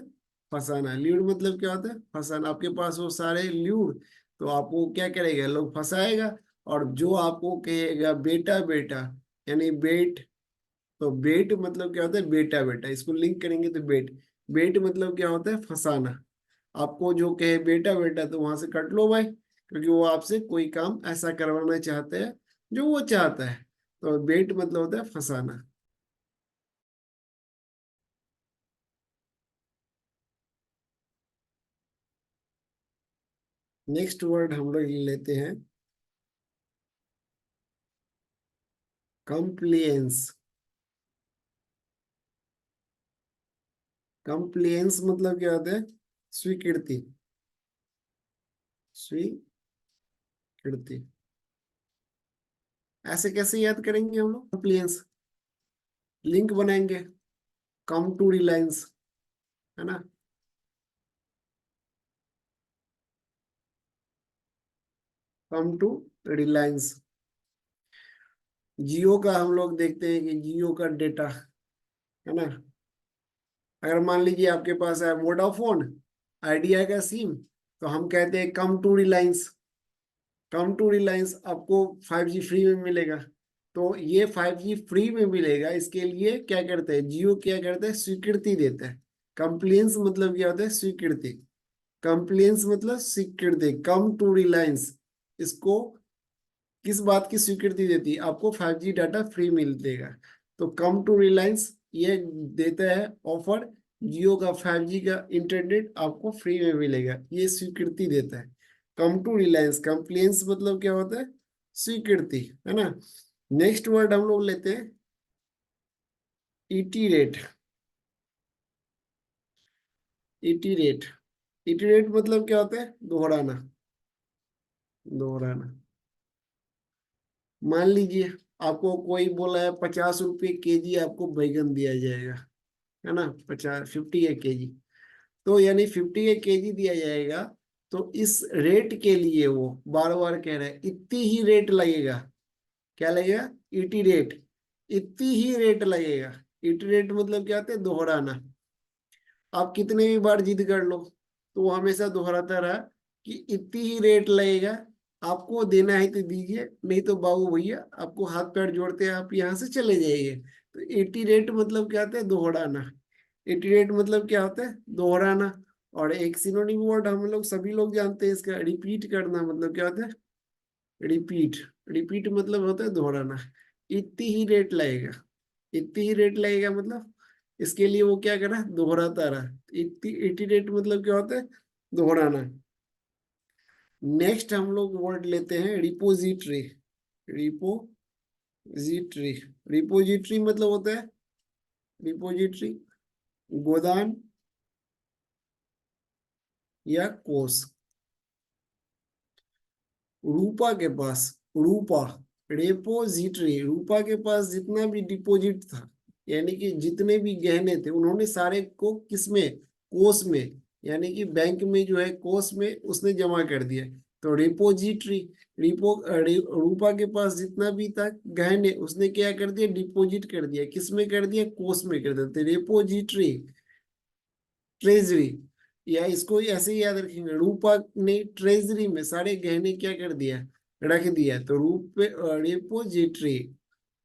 फंसाना। ल्यूड मतलब क्या होता है? फंसाना। आपके पास वो सारे ल्यूड, तो आपको क्या करेगा? लोग फंसाएगा। और जो आपको कहेगा बेटा बेटा, यानी बेट, तो बेट मतलब क्या होता है? बेटा बेटा। इसको लिंक करेंगे तो बेट, बेट मतलब क्या होता है? फंसाना। आपको जो कहे बेटा बेटा, तो वहां से कट लो भाई, क्योंकि वो आपसे कोई काम ऐसा करवाना चाहते हैं जो वो चाहता है। तो बेट मतलब होता है फंसाना। नेक्स्ट वर्ड हम लोग लेते हैं कंप्लेंस। कंप्लेंस मतलब क्या होता है? स्वीकृति। स्वीकृति। ऐसे कैसे याद करेंगे हम लोग कंप्लेंस? लिंक बनाएंगे, कम टू रिलायंस, है ना? कम टू रिलायंस। जियो का हम लोग देखते हैं कि जियो का डेटा, है ना? अगर मान लीजिए आपके पास है वोडाफोन आइडिया का सिम, तो हम कहते हैं come to Reliance. Come to Reliance, आपको 5G फ्री में मिलेगा। तो ये 5G फ्री में मिलेगा, इसके लिए क्या करते हैं? जियो क्या करते हैं? स्वीकृति देता है। कंप्लेंस मतलब क्या होता है? स्वीकृति। कंप्लेंस मतलब स्वीकृति। कम टू रिलायंस इसको किस बात की स्वीकृति देती है? आपको 5G डाटा फ्री मिलेगा। तो कम टू रिलायंस ये देता है ऑफर, जियो का 5G का इंटरनेट आपको फ्री में मिलेगा, ये स्वीकृति देता है। कम टू रिलायंस। कंप्लेंस मतलब क्या होता है? स्वीकृति, है ना? नेक्स्ट वर्ड हम लोग लेते हैं इटीरेट। इटीरेट। इटीरेट मतलब क्या होता है? दोहराना। दोहराना। मान लीजिए आपको कोई बोला है 50 रुपये केजी आपको बैगन दिया जाएगा, है ना? 50 है केजी। तो यानी 50 है केजी दिया जाएगा। तो इस रेट के लिए वो बार बार कह रहे हैं इतनी ही रेट लगेगा। क्या लगेगा? इटी रेट। इतनी ही रेट लगेगा। इटी रेट मतलब क्या होता है? दोहराना। आप कितने भी बार जिद कर लो, तो वो हमेशा दोहराता रहा कि इतनी ही रेट लगेगा, आपको देना है तो दीजिए, नहीं तो बाबू भैया आपको हाथ पैर जोड़ते हैं, आप यहाँ से चले जाइए। तो इटी रेट मतलब क्या होता है? दोहराना। इटी रेट मतलब क्या होता है? दोहराना। और एक सिनोनिम वर्ड हम लोग सभी लोग जानते हैं इसका, रिपीट करना मतलब क्या होता है? रिपीट। रिपीट मतलब होता है दोहराना। इतनी ही रेट लगेगा। इतनी ही रेट लगेगा मतलब इसके लिए वो क्या करा? दोहराता रहा। इतनी इटीरेट मतलब क्या होता है? दोहराना। नेक्स्ट हम लोग वर्ड लेते हैं रिपोजिटरी। रिपोजिटरी। रिपोजिटरी मतलब होता है, रिपोजिटरी गोदाम, या कोस। रूपा के पास, रूपा, रेपोजिटरी, रूपा के पास जितना भी डिपॉजिट था, यानी कि जितने भी गहने थे, उन्होंने सारे को किसमें, कोष में, यानी कि बैंक में जो है कोष में उसने जमा कर दिया। तो रिपोजिटरी, रूपा के पास जितना भी था गहने, उसने क्या कर दिया, डिपॉजिट कर दिया, किसमें कर दिया, कोष में कर दिया। तो रिपोजिटरी, ट्रेजरी, या इसको ऐसे ही याद रखेंगे, रूपा ने ट्रेजरी में सारे गहने क्या कर दिया, रख दिया। तो रेपोजिटरी,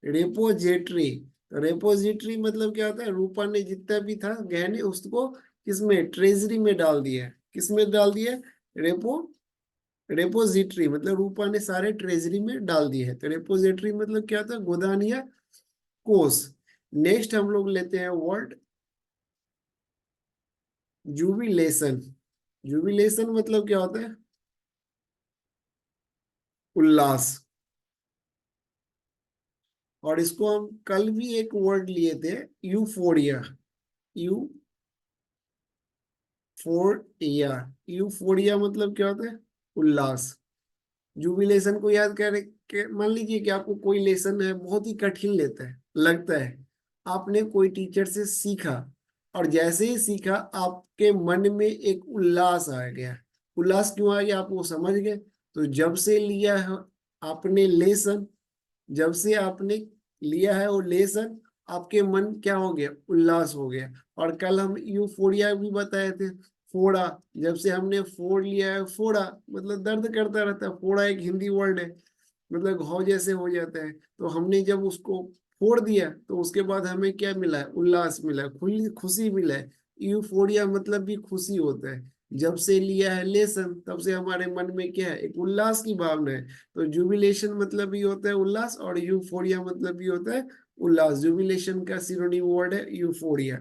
रेपोजिटरी, तो रेपोजिटरी मतलब क्या होता है, रूपा ने जितना भी था गहने उसको किसमें, ट्रेजरी में डाल दिया। किसमें डाल दिया, रेपो, रेपोजिटरी मतलब रूपा ने सारे ट्रेजरी में डाल दिए है। तो रेपोजिटरी मतलब क्या होता है, गोदान या कोष। नेक्स्ट हम लोग लेते हैं वर्ड जुबिलेशन। जुबिलेशन मतलब क्या होता है, उल्लास। और इसको हम कल भी एक वर्ड लिए थे, यूफोरिया, यूफोरिया। यूफोरिया मतलब क्या होता है, उल्लास। जुबिलेशन को याद कर के मान लीजिए कि आपको कोई लेसन है बहुत ही कठिन लेता है लगता है, आपने कोई टीचर से सीखा, और जैसे ही सीखा आपके मन में एक उल्लास आ गया। उल्लास क्यों आ गया, आप वो समझ गए। तो जब से लिया है आपने लेसन, जब से आपने लिया है वो लेसन, आपके मन क्या हो गया, उल्लास हो गया। और कल हम यूफोरिया भी बताए थे, फोड़ा, जब से हमने फोड़ लिया है, फोड़ा मतलब दर्द करता रहता है, फोड़ा एक हिंदी वर्ड है, मतलब घाव जैसे हो जाता है। तो हमने जब उसको फोड़ दिया तो उसके बाद हमें क्या मिला है, उल्लास मिला है, खुली खुशी मिला है। यूफोरिया मतलब भी खुशी होता है। जब से लिया है लेसन, तब से हमारे मन में क्या है, एक उल्लास की भावना है। तो जुबिलेशन मतलब भी होता है उल्लास, और यूफोरिया मतलब भी होता है उल्लास। जुबिलेशन का सिनोनिम वर्ड है यूफोरिया।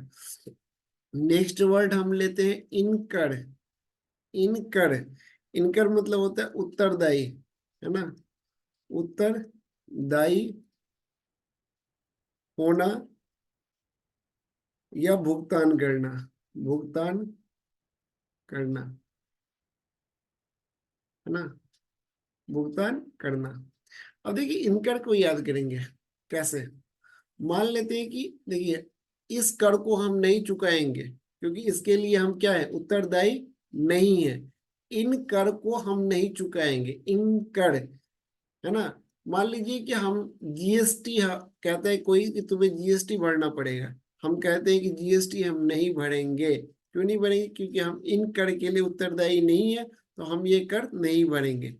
नेक्स्ट वर्ड हम लेते हैं इनकर। इनकर, इनकर मतलब होता है उत्तरदायी, है ना, उत्तरदायी होना या भुगतान करना, भुगतान करना, है ना, भुगतान करना। अब देखिए इनकर को याद करेंगे कैसे। मान लेते हैं कि देखिए इस कर को हम नहीं चुकाएंगे क्योंकि इसके लिए हम क्या है, उत्तरदायी नहीं है। इन कर को हम नहीं चुकाएंगे, इन कर, है ना। मान लीजिए कि हम जीएसटी, कहते हैं कोई कि तुम्हें जीएसटी भरना पड़ेगा, हम कहते हैं कि जीएसटी हम नहीं भरेंगे। क्यों नहीं भरेंगे, क्योंकि हम इन कर के लिए उत्तरदायी नहीं है, तो हम ये कर नहीं भरेंगे।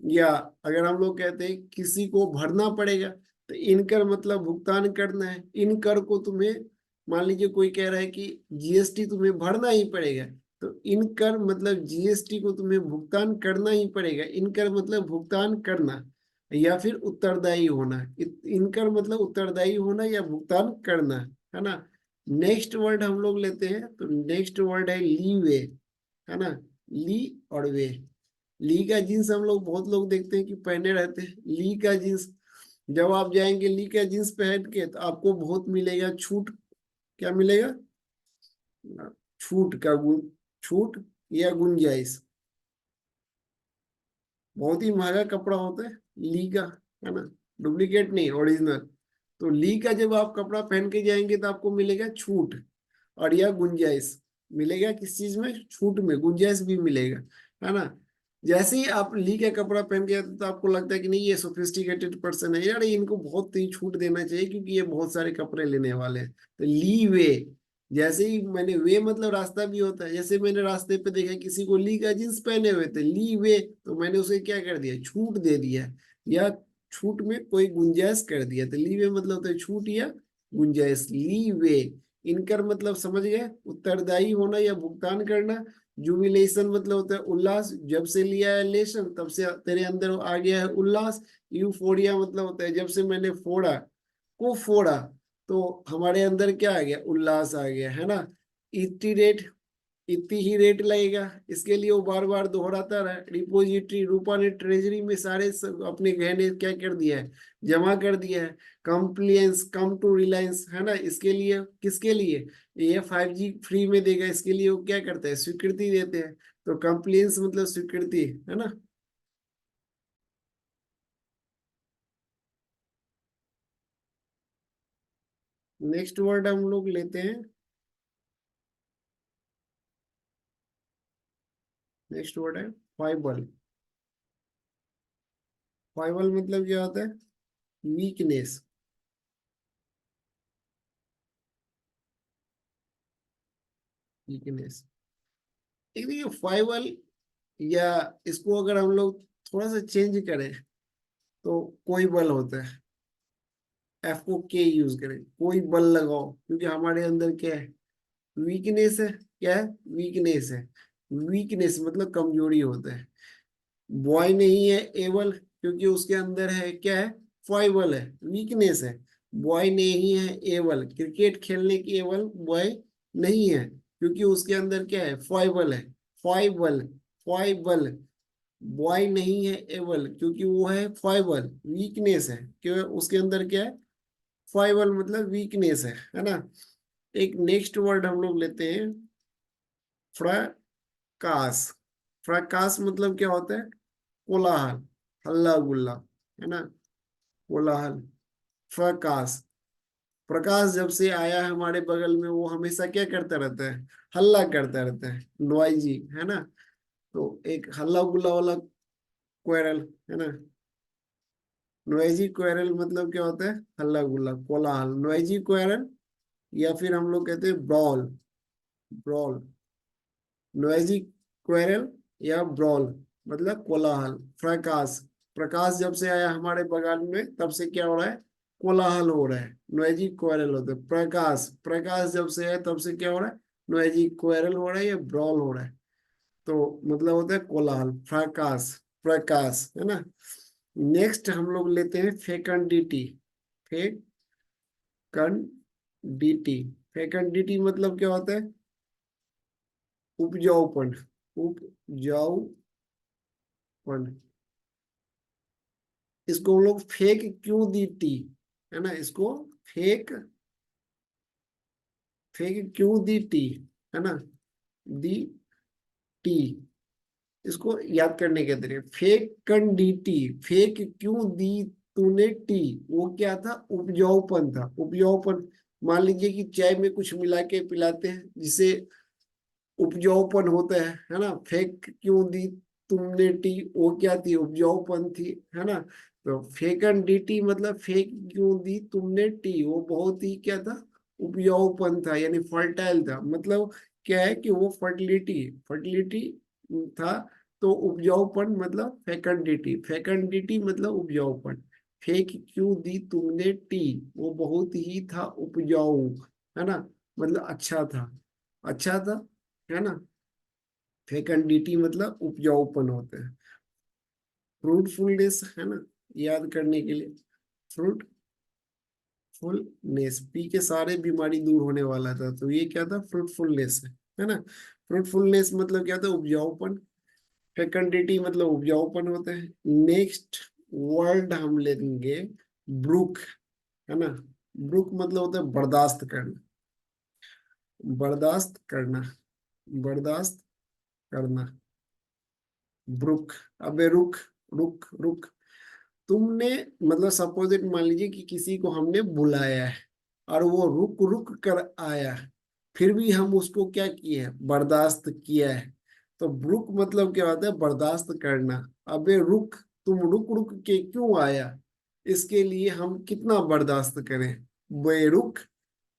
या अगर हम लोग कहते हैं किसी को भरना पड़ेगा, तो इनकर मतलब भुगतान करना है। इन कर को तुम्हें, मान लीजिए कोई कह रहा है कि जीएसटी तुम्हें भरना ही पड़ेगा, तो इनकर मतलब जीएसटी को तुम्हें भुगतान करना ही पड़ेगा। इनकर मतलब भुगतान करना या फिर उत्तरदायी होना। इनकर मतलब उत्तरदायी होना या भुगतान करना, है ना। नेक्स्ट वर्ड हम लोग लेते हैं, तो नेक्स्ट वर्ड है लीवे, है ना। ली और वे, ली का जींस हम लोग बहुत लोग देखते हैं कि पहने रहते हैं ली का जींस। जब आप जाएंगे ली का जींस पहन के तो आपको बहुत मिलेगा छूट। क्या मिलेगा, छूट का गुण, छूट या गुंजाइश। बहुत ही महंगा कपड़ा होता है ली का, है ना, डुप्लीकेट नहीं, ओरिजिनल। तो ली का जब आप कपड़ा पहन के जाएंगे तो आपको मिलेगा छूट, और यह गुंजाइश मिलेगा किस चीज में, छूट में, गुंजाइश भी मिलेगा, है ना। जैसे ही आप ली का कपड़ा पहन के आते हैं, तो आपको लगता है कि नहीं ये सोफिस्टिकेटेड पर्सन है यार, इनको बहुत ही छूट देना चाहिए क्योंकि ये बहुत सारे कपड़े लेने वाले हैं। तो ली वे, जैसे ही मैंने, वे मतलब रास्ता भी होता है, जैसे मैंने रास्ते पे देखा किसी को ली का जींस पहने हुए थे, ली वे, तो मैंने उसे क्या कर दिया, छूट दे दिया, या छूट में कोई गुंजाइश कर दिया। तो ली वे मतलब होता है छूट या गुंजाइश, ली वे। इनकर मतलब समझ गए, उत्तरदायी होना या भुगतान करना। जुबिलेशन मतलब होता है उल्लास, जब से लिया है लेशन तब से तेरे अंदर आ गया है उल्लास। यूफोरिया मतलब होता है जब से मैंने फोड़ा, को फोड़ा, तो हमारे अंदर क्या आ गया, उल्लास आ गया, है ना। इटिरेट, इतनी ही रेट लगेगा। इसके लिए वो बार बार दोहराता रहा। डिपॉजिटरी, रूपा ने ट्रेजरी में सारे अपने गहने क्या कर दिया है, जमा कर दिया है। कंप्लायंस, कम टू रिलायंस, है ना, इसके लिए, किसके लिए, ये 5G फ्री में देगा, इसके लिए वो क्या करते हैं, स्वीकृति देते हैं। तो कंप्लायंस मतलब स्वीकृति, है ना। नेक्स्ट वर्ड हम लोग लेते हैं, नेक्स्ट वर्ड है फाइबल। फाइबल मतलब क्या होता है, वीकनेस। वीकनेस, एक देखिए फाइबल, या इसको अगर हम लोग थोड़ा सा चेंज करें तो कोई बल होता है। एफ को के यूज करें, कोई बल लगाओ, क्योंकि हमारे अंदर क्या है, वीकनेस है। क्या है, वीकनेस है। वीकनेस मतलब कमजोरी होता है। बॉय नहीं है एबल, क्योंकि उसके अंदर है क्या है, फाइबल है, वीकनेस है। बॉय नहीं है एबल, क्रिकेट खेलने की एबल बॉय नहीं है, क्योंकि उसके अंदर क्या है, फाइबल है। फाइबल, फाइबल। बॉय नहीं है एबल, क्योंकि वो है फाइबल, वीकनेस है, क्यों, उसके अंदर क्या है, फाइबल मतलब वीकनेस है ना। एक नेक्स्ट वर्ड हम लोग लेते हैं, फ्रकास। फ्रकास मतलब क्या होता है, कोलाहल, हल्ला गुल्ला, है ना, कोलाहल। प्रकाश, प्रकाश जब से आया है हमारे बगल में, वो हमेशा क्या करता रहता है, हल्ला करता रहता है, नॉइजी, है ना। तो एक हल्ला गुल्ला वाला क्वेरल, है ना। नॉइजी क्वेरल मतलब क्या होता है, हल्ला गुल्ला, कोलाहल, नॉइजी क्वेरल। या फिर हम लोग कहते हैं ब्रॉल, ब्रॉल। नॉइजी क्वेरल या ब्रॉल मतलब कोलाहल। प्रकाश, प्रकाश जब से आया हमारे बगान में तब से क्या हो रहा है, कोलाहल हो रहा है, नॉइजी क्वेरल होता है। प्रकाश, प्रकाश जब से है तब से क्या हो रहा है, नॉइजी क्वेरल हो रहा है या ब्रॉल हो रहा है। तो मतलब होता है कोलाहल, प्रकाश, प्रकाश, है ना। नेक्स्ट हम लोग लेते हैं फेकंडिटी। फेकंडिटी, फेकंडिटी मतलब क्या होता है, उपजाऊपन, उपजाऊपन। इसको हम लोग फेक क्यों दी टी, है ना, इसको फेक, फेक क्यों दी टी, है ना, दी टी। इसको याद करने के तरीके, फेक कंडीटी, फेक क्यों दी तूने टी, वो क्या था, उपजाऊपन था, उपजाऊपन। मान लीजिए कि चाय में कुछ मिला के पिलाते हैं जिसे उपजाऊपन होता है ना। फेक क्यों दी तुमने टी, वो क्या थी, उपजाऊपन थी, है ना। तो फेकन डी टी मतलब फेक क्यों दी तुमने टी, वो बहुत ही क्या था, उपजाऊपन था, यानी फर्टाइल था। मतलब क्या है कि वो फर्टिलिटी, फर्टिलिटी था। तो उपजाऊपन मतलब फेकंडिटी, फेकंडिटी मतलब उपजाऊपन। फेक क्यों दी तुमने टी, वो बहुत ही था उपजाऊ, है ना, मतलब अच्छा था, अच्छा था, है ना। फेकंडिटी मतलब उपजाऊपन होता है। फ्रूटफुलनेस, है ना, याद करने के लिए, फ्रूटफुलनेस, पी के सारे बीमारी दूर होने वाला था, तो ये क्या था, फ्रूटफुलनेस है ना। फ्रूटफुलनेस मतलब क्या था, उपजाऊपन। फेकंडिटी मतलब उपजाऊपन होता है। नेक्स्ट वर्ड हम लेंगे, ब्रुक, है ना। ब्रुक मतलब होता है बर्दाश्त करना, बर्दाश्त करना, बर्दाश्त करना। ब्रुक, अबे रुक, रुक रुक। तुमने, मतलब सपोजिट मान लीजिए कि किसी को हमने बुलाया है और वो रुक रुक कर आया, फिर भी हम उसको क्या किए हैं, बर्दाश्त किया है। तो ब्रुक मतलब क्या होता है, बर्दाश्त करना। अबे रुक, तुम रुक रुक के क्यों आया, इसके लिए हम कितना बर्दाश्त करें, बेरुक,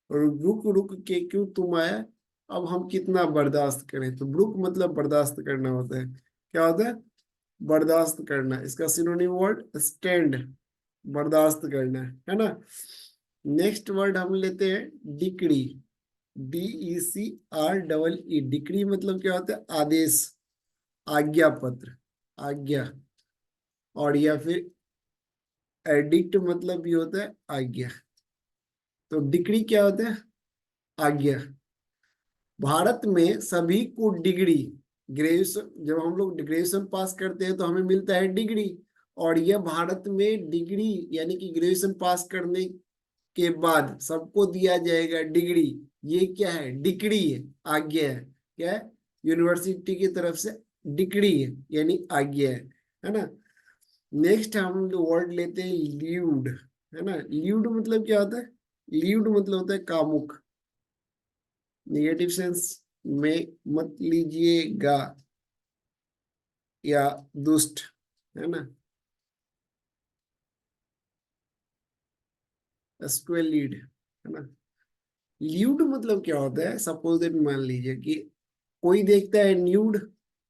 रुक रुक के क्यों तुम आया, अब हम कितना बर्दाश्त करें। तो ब्रुक मतलब बर्दाश्त करना होता है। क्या होता है, बर्दाश्त करना। इसका सिनोनिम वर्ड स्टैंड, बर्दाश्त करना, है ना। नेक्स्ट वर्ड हम लेते हैं डिक्री। DECREE, डिक्री मतलब क्या होता है, आदेश, आज्ञा पत्र, आज्ञा। और या फिर एडिक्ट मतलब भी होता है आज्ञा। तो डिक्री क्या होता है, आज्ञा। भारत में सभी को डिग्री, ग्रेजुएशन, जब हम लोग ग्रेजुएशन पास करते हैं तो हमें मिलता है डिग्री। और यह भारत में डिग्री यानी कि ग्रेजुएशन पास करने के बाद सबको दिया जाएगा डिग्री। ये क्या है? डिक्री है, आज्ञा है। क्या है? यूनिवर्सिटी की तरफ से डिक्री है यानी आज्ञा है ना। नेक्स्ट हम वर्ड लेते हैं ल्यूड, है ना। ल्यूड मतलब क्या होता है? ल्यूड मतलब होता है कामुक। निगेटिव सेंस में मत लीजिएगा, या दुष्ट, है ना। स्क्वेलिड, है ना। ल्यूड मतलब क्या होता है? सपोज दैट, मान लीजिए कि कोई देखता है न्यूड,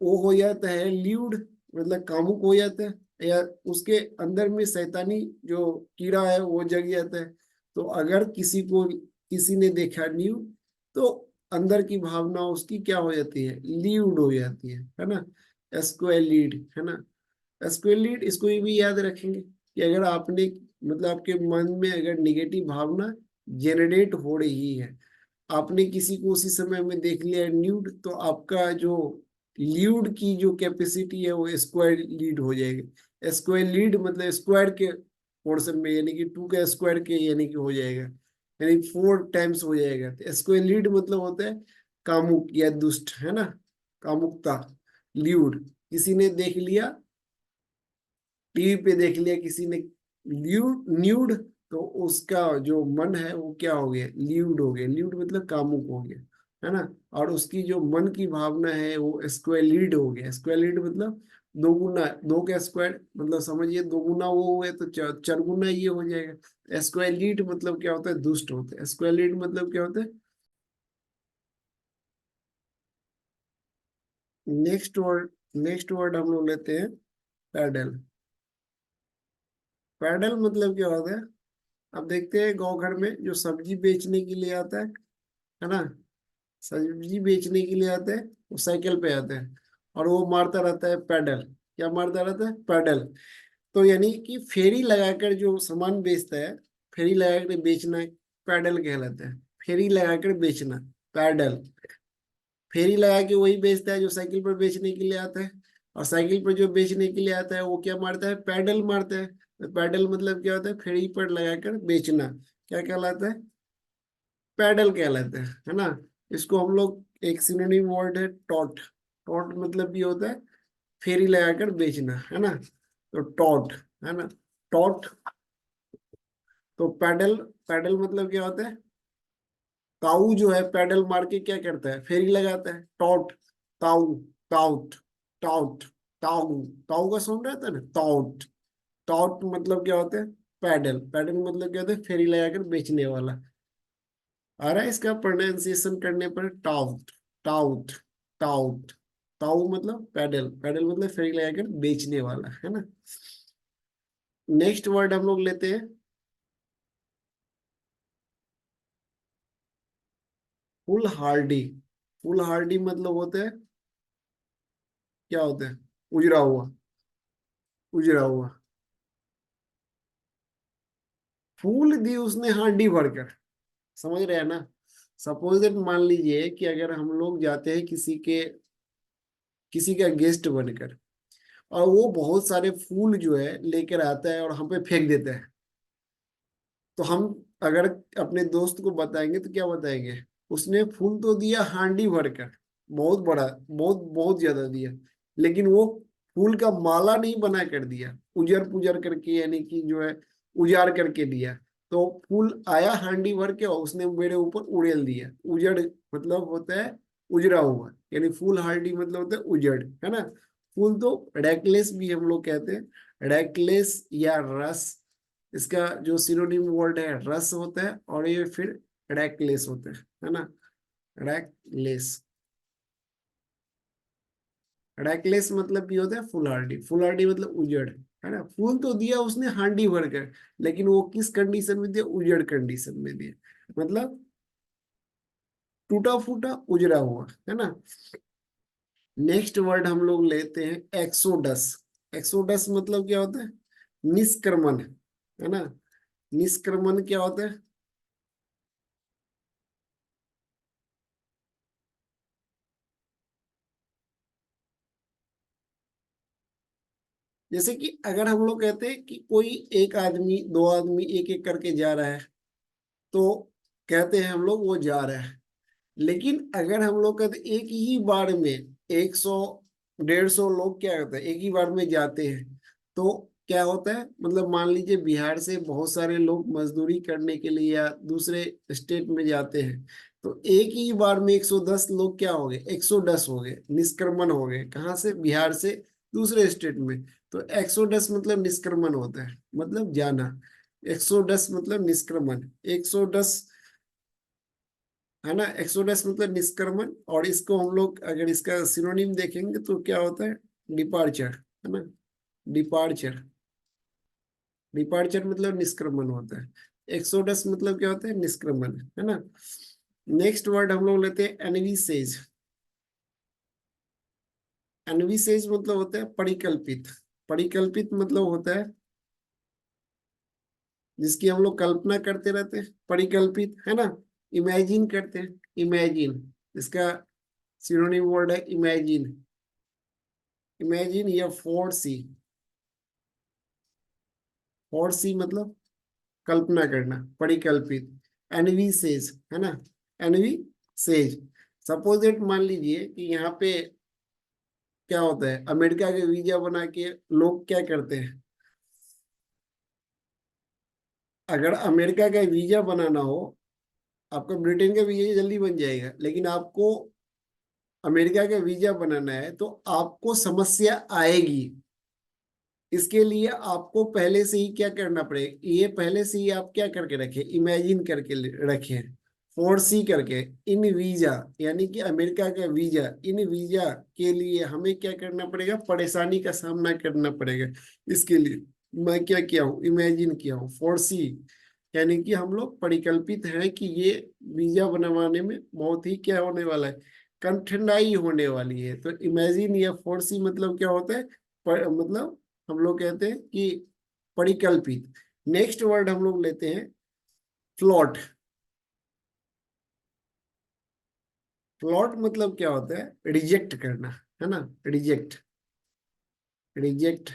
वो हो जाता है ल्यूड, मतलब कामुक हो जाता है, या उसके अंदर में शैतानी जो कीड़ा है वो जग जाता है। तो अगर किसी को, किसी ने देखा न्यूड, तो अंदर की भावना उसकी क्या हो जाती है? ल्यूड हो जाती है ना। एस्क्वेलिड, है ना। एस्क्वेलिड, इसको भी याद रखेंगे कि अगर आपने, मतलब आपके मन में अगर निगेटिव भावना जेनरेट हो रही है, आपने किसी को उसी समय में देख लिया न्यूड, तो आपका जो ल्यूड की जो कैपेसिटी है वो स्क्वायर लीड हो जाएगी। स्क्वायर लीड मतलब स्क्वायर के पोर्शन में, यानी कि टू का स्क्वायर के यानी कि हो जाएगा, यानी 4 टाइम्स हो जाएगा। तो स्क्वायर लीड मतलब होता है कामुक या दुष्ट, है ना। कामुकता, ल्यूड। किसी ने देख लिया, टीवी पे देख लिया किसी ने ल्यूड न्यूड, तो उसका जो मन है वो क्या हो गया? ल्यूड हो गया। ल्यूड मतलब कामुक हो गया, है ना। और उसकी जो मन की भावना है वो स्क्वेलिड हो गया। स्क्वेलिड मतलब दो गुना, दो का स्क्वायर मतलब समझिए, दो गुना वो हुए तो चार गुना ये हो जाएगा। स्क्वेलिड मतलब क्या होता है? दुष्ट होता है। स्क्वेलिड मतलब क्या होता है? नेक्स्ट वर्ड, नेक्स्ट वर्ड हम लोग लेते हैं पैडल। पैडल मतलब क्या होता है? अब देखते हैं गांव घर में जो सब्जी बेचने के लिए आता है ना, सब्जी बेचने के लिए आता है, वो साइकिल पे आता है और वो मारता रहता है पैडल। क्या मारता रहता है? पैडल। तो यानी कि फेरी लगाकर जो सामान बेचता है, फेरी लगाकर बेचना पैडल कहलाता है। फेरी लगाकर बेचना, पैडल। फेरी लगा के वही बेचता है जो साइकिल पर बेचने के लिए आता है। और साइकिल पर जो बेचने के लिए आता है वो क्या मारता है? पैडल मारता है। तो पैडल मतलब क्या होता है? फेरी पर लगाकर बेचना। क्या कहलाता है? पैडल कहलाता है ना। इसको हम लोग, एक सिनोनिम वर्ड है टॉट। टॉट मतलब भी होता है फेरी लगाकर बेचना, है ना। तो टॉट, है ना। टॉट। तो पैडल, पैडल मतलब क्या होता है? ताऊ जो है पैडल मार के क्या करता है? फेरी लगाता है। टॉट, ताऊ, टाउट, टाउट, ताऊ। ताऊ का साउंड रहता है ना, टाउट। टाउट मतलब क्या होता है? पैडल। पैडल मतलब क्या होता है? फेरी लगाकर बेचने वाला। आ रहा है इसका प्रोनाउंसिएशन करने पर? Taut, taut, taut. ताऊ मतलब पैडल, पैडल मतलब फेरी लगाकर बेचने वाला, है ना। नेक्स्ट वर्ड हम लोग लेते हैं फुल हार्डी। फुल हार्डी मतलब होता है, क्या होता है? उजरा हुआ, उजरा हुआ। फूल दी उसने हांडी भरकर, समझ रहे हैं ना। सपोज दैट, मान लीजिए कि अगर हम लोग जाते हैं किसी के, किसी का गेस्ट बनकर, और वो बहुत सारे फूल जो है लेकर आता है और हम पे फेंक देता है, तो हम अगर अपने दोस्त को बताएंगे तो क्या बताएंगे? उसने फूल तो दिया हांडी भरकर, बहुत बड़ा, बहुत बहुत ज्यादा दिया, लेकिन वो फूल का माला नहीं बना कर दिया, उजर पुजर करके, यानी कि जो है उजाड़ करके दिया। तो फूल आया हांडी भर के और उसने मेरे ऊपर उड़ेल दिया। उजड़ मतलब होता है उजड़ा हुआ, यानी फूल हार्डी मतलब होता है उजड़, है ना। फूल तो रेकलेस भी हम लोग कहते हैं, रेकलेस या रस। इसका जो सिनोनिम वर्ड है रस होता है, और ये फिर रेकलेस होता है ना। रेकलेस, रेकलेस मतलब भी होता है फुलहार्डी। फुलहार्डी मतलब उजड़, है ना। फूल तो दिया उसने हांडी भर कर, लेकिन वो किस कंडीशन में दिया? उजड़ कंडीशन में दिया, मतलब टूटा फूटा उजड़ा हुआ, है ना। नेक्स्ट वर्ड हम लोग लेते हैं एक्सोडस। एक्सोडस मतलब क्या होता है? निष्क्रमण, है ना। निष्क्रमण क्या होता है? जैसे कि अगर हम लोग कहते हैं कि कोई एक आदमी, दो आदमी एक एक करके जा रहा है, तो कहते हैं हम लोग वो जा रहा है। लेकिन अगर हम लोग कहते हैं एक ही बार में 100 150 लोग क्या करते हैं, एक ही बार में जाते हैं, तो क्या होता है, मतलब मान लीजिए बिहार से बहुत सारे लोग मजदूरी करने के लिए या दूसरे स्टेट में जाते हैं, तो एक ही बार में 110 लोग क्या हो गए, 110 हो गए, निष्क्रमण हो गए, कहाँ से, बिहार से दूसरे स्टेट में। तो 110 मतलब निष्क्रमण होता है, मतलब जाना। 110 मतलब निष्क्रमण, 110, है ना। एक्सोडस मतलब निष्क्रमण, और इसको हम लोग अगर इसका सिनोनिम देखेंगे तो क्या होता है, डिपार्चर, है ना। डिपार्चर, डिपार्चर मतलब निष्क्रमण होता है। एक्सोडस मतलब क्या होता है, निष्क्रमण, है ना। नेक्स्ट वर्ड हम लोग लेते हैं एनविसेज। एनविसेज मतलब होता है परिकल्पित। परिकल्पित मतलब होता है जिसकी हम लोग कल्पना करते रहते हैं, परिकल्पित, है ना। इमेजिन करते हैं, इमेजिन, इसका सिनोनिम वर्ड है इमेजिन। इमेजिन या फोरसी। फोरसी मतलब कल्पना करना, परिकल्पित। एनवी सेज, है ना। N V says. सपोज दैट, मान लीजिए कि यहाँ पे क्या होता है, अमेरिका के वीजा बना के लोग क्या करते हैं, अगर अमेरिका का वीजा बनाना हो, आपका ब्रिटेन का वीजा जल्दी बन जाएगा, लेकिन आपको अमेरिका का वीजा बनाना है तो आपको समस्या आएगी। इसके लिए आपको पहले से ही क्या करना पड़ेगा, ये पहले से ही आप क्या करके रखे, इमेजिन करके रखे, फोरसी करके। इन वीजा, यानी कि अमेरिका का वीजा, इन वीजा के लिए हमें क्या करना पड़ेगा, परेशानी का सामना करना पड़ेगा। इसके लिए मैं क्या किया हूँ, इमेजिन किया हूँ, फोरसी, यानी कि हम लोग परिकल्पित हैं कि ये वीजा बनवाने में बहुत ही क्या होने वाला है, कठिनाई होने वाली है। तो इमेजिन या फोरसी मतलब क्या होता है, मतलब हम लोग कहते हैं कि परिकल्पित। नेक्स्ट वर्ड हम लोग लेते हैं फ्लॉट। फ्लॉट मतलब क्या होता है, रिजेक्ट करना, है ना। Reject, reject.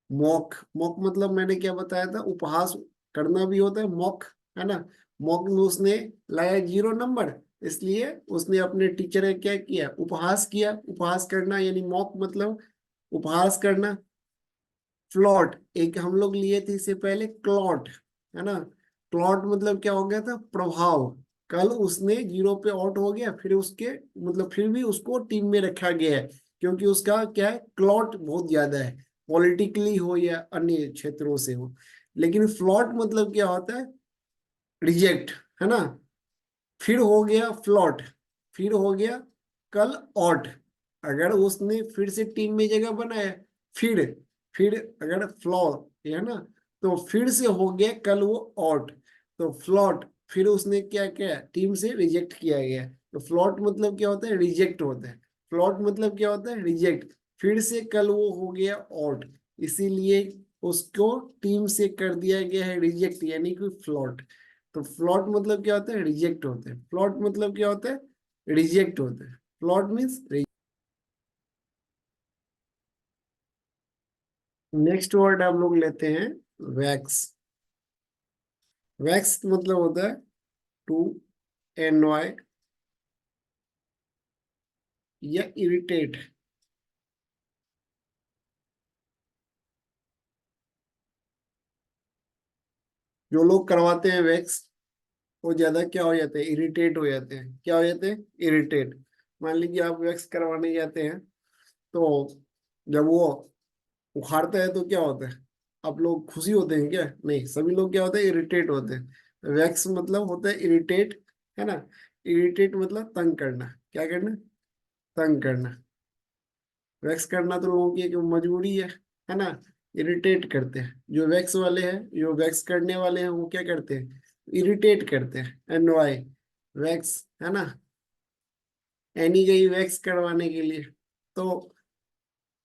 मॉक, मॉक मतलब मैंने क्या बताया था, उपहास करना भी होता है मॉक, है ना। मॉक में उसने लाया 0 नंबर, इसलिए उसने अपने टीचर का क्या किया, उपहास किया। उपहास करना यानी मॉक मतलब उपहास करना। फ्लॉट एक हम लोग लिए थे इससे पहले, क्लॉट, है ना। क्लॉट मतलब क्या हो गया था, प्रभाव। कल उसने 0 पे आउट हो गया, फिर उसके मतलब फिर भी उसको टीम में रखा गया है, क्योंकि उसका क्या है, क्लॉट बहुत ज्यादा है, पॉलिटिकली हो या अन्य क्षेत्रों से हो। लेकिन फ्लॉट मतलब क्या होता है, रिजेक्ट, है ना। फिर हो गया फ्लॉट, फिर हो गया कल ऑट, अगर उसने फिर से टीम में जगह बनाया, फिर फिर अगर फ्लॉ, है ना, तो फिर से हो गया कल वो ऑट, तो फ्लॉट, फिर उसने क्या किया, टीम से रिजेक्ट किया गया। तो फ्लॉट मतलब क्या होता है, रिजेक्ट होता है। फ्लॉट मतलब क्या होता है, रिजेक्ट। फिर से कल वो हो गया ऑट, इसीलिए उसको टीम से कर दिया गया है रिजेक्ट, यानी कि फ्लॉट। तो फ्लॉट मतलब क्या होता है, रिजेक्ट होते हैं। फ्लॉट मतलब क्या होता है, रिजेक्ट होते हैं। Float means. नेक्स्ट वर्ड हम लोग लेते हैं वैक्स। वैक्स मतलब होता है टू एनॉय या इरिटेट। जो लोग करवाते हैं वैक्स, वो ज्यादा क्या हो जाते हैं, इरिटेट हो जाते हैं। क्या हो जाते हैं, इरिटेट। मान लीजिए आप वैक्स करवाने जाते हैं, तो जब वो उखाड़ता है तो क्या होता है, आप लोग खुशी होते हैं क्या, नहीं, सभी लोग क्या होते हैं, इरिटेट होते हैं। वैक्स मतलब होता है इरिटेट, है ना। इरिटेट मतलब तंग करना, क्या करना, तंग करना। वैक्स करना तो लोगों की एक मजबूरी है ना। इरिटेट करते हैं जो वैक्स वाले हैं, जो वैक्स करने वाले हैं, वो क्या करते हैं, इरिटेट करते हैं, एनवाई, वैक्स, है ना। एनी गई वैक्स करवाने के लिए, तो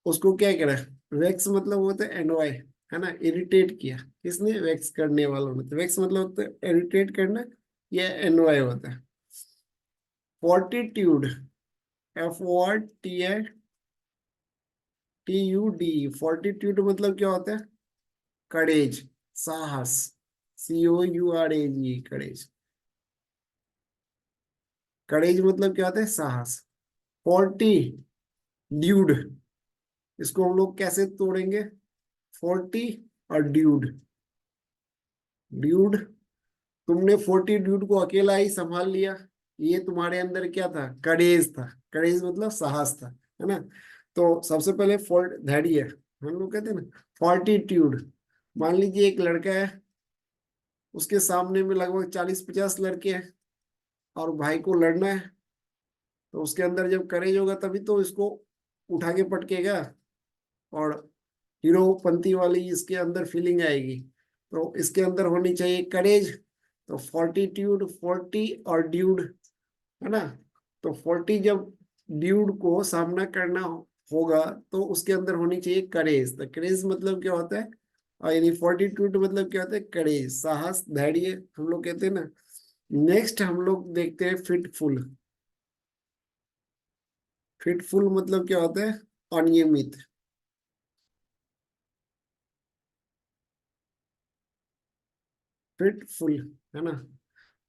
उसको क्या करा, वैक्स मतलब होता है एनवाय, है ना। इरिटेट किया किसने, वैक्स करने वालों ने। तो वैक्स मतलब होता है इरिटेट करना, या एनवाय होता है। Fortitude, Fortitude, TUD। फोर्टिट्यूड मतलब क्या होता है? करेज, साहस। COURAGE, करेज। करेज मतलब क्या होता है? साहस। 40 ड्यूड, इसको हम लोग कैसे तोड़ेंगे? 40 और ड्यूड। ड्यूड, तुमने 40 ड्यूड को अकेला ही संभाल लिया। ये तुम्हारे अंदर क्या था? करेज था। करेज मतलब साहस था, है ना? तो सबसे पहले फोर्ट धैर्य, हम लोग कहते हैं ना, फोर्टिट्यूड। मान लीजिए एक लड़का है, उसके सामने में लगभग 40-50 लड़के हैं, और भाई को लड़ना है। तो उसके अंदर जब करेज होगा तभी तो इसको उठा के पटकेगा, और हीरोपंती वाली इसके अंदर फीलिंग आएगी। तो इसके अंदर होनी चाहिए करेज। तो फोर्टिट्यूड, 40 और ड्यूड, है ना? तो 40 जब ड्यूड को सामना करना होगा तो उसके अंदर होनी चाहिए करेज। तो करेज मतलब क्या होता है? और यानी 42 मतलब क्या होता है? करेज, साहस, धैर्य, हम लोग कहते हैं ना। नेक्स्ट हम लोग देखते हैं फिटफुल। फिटफुल मतलब क्या होता है? अनियमित। फिटफुल, है ना?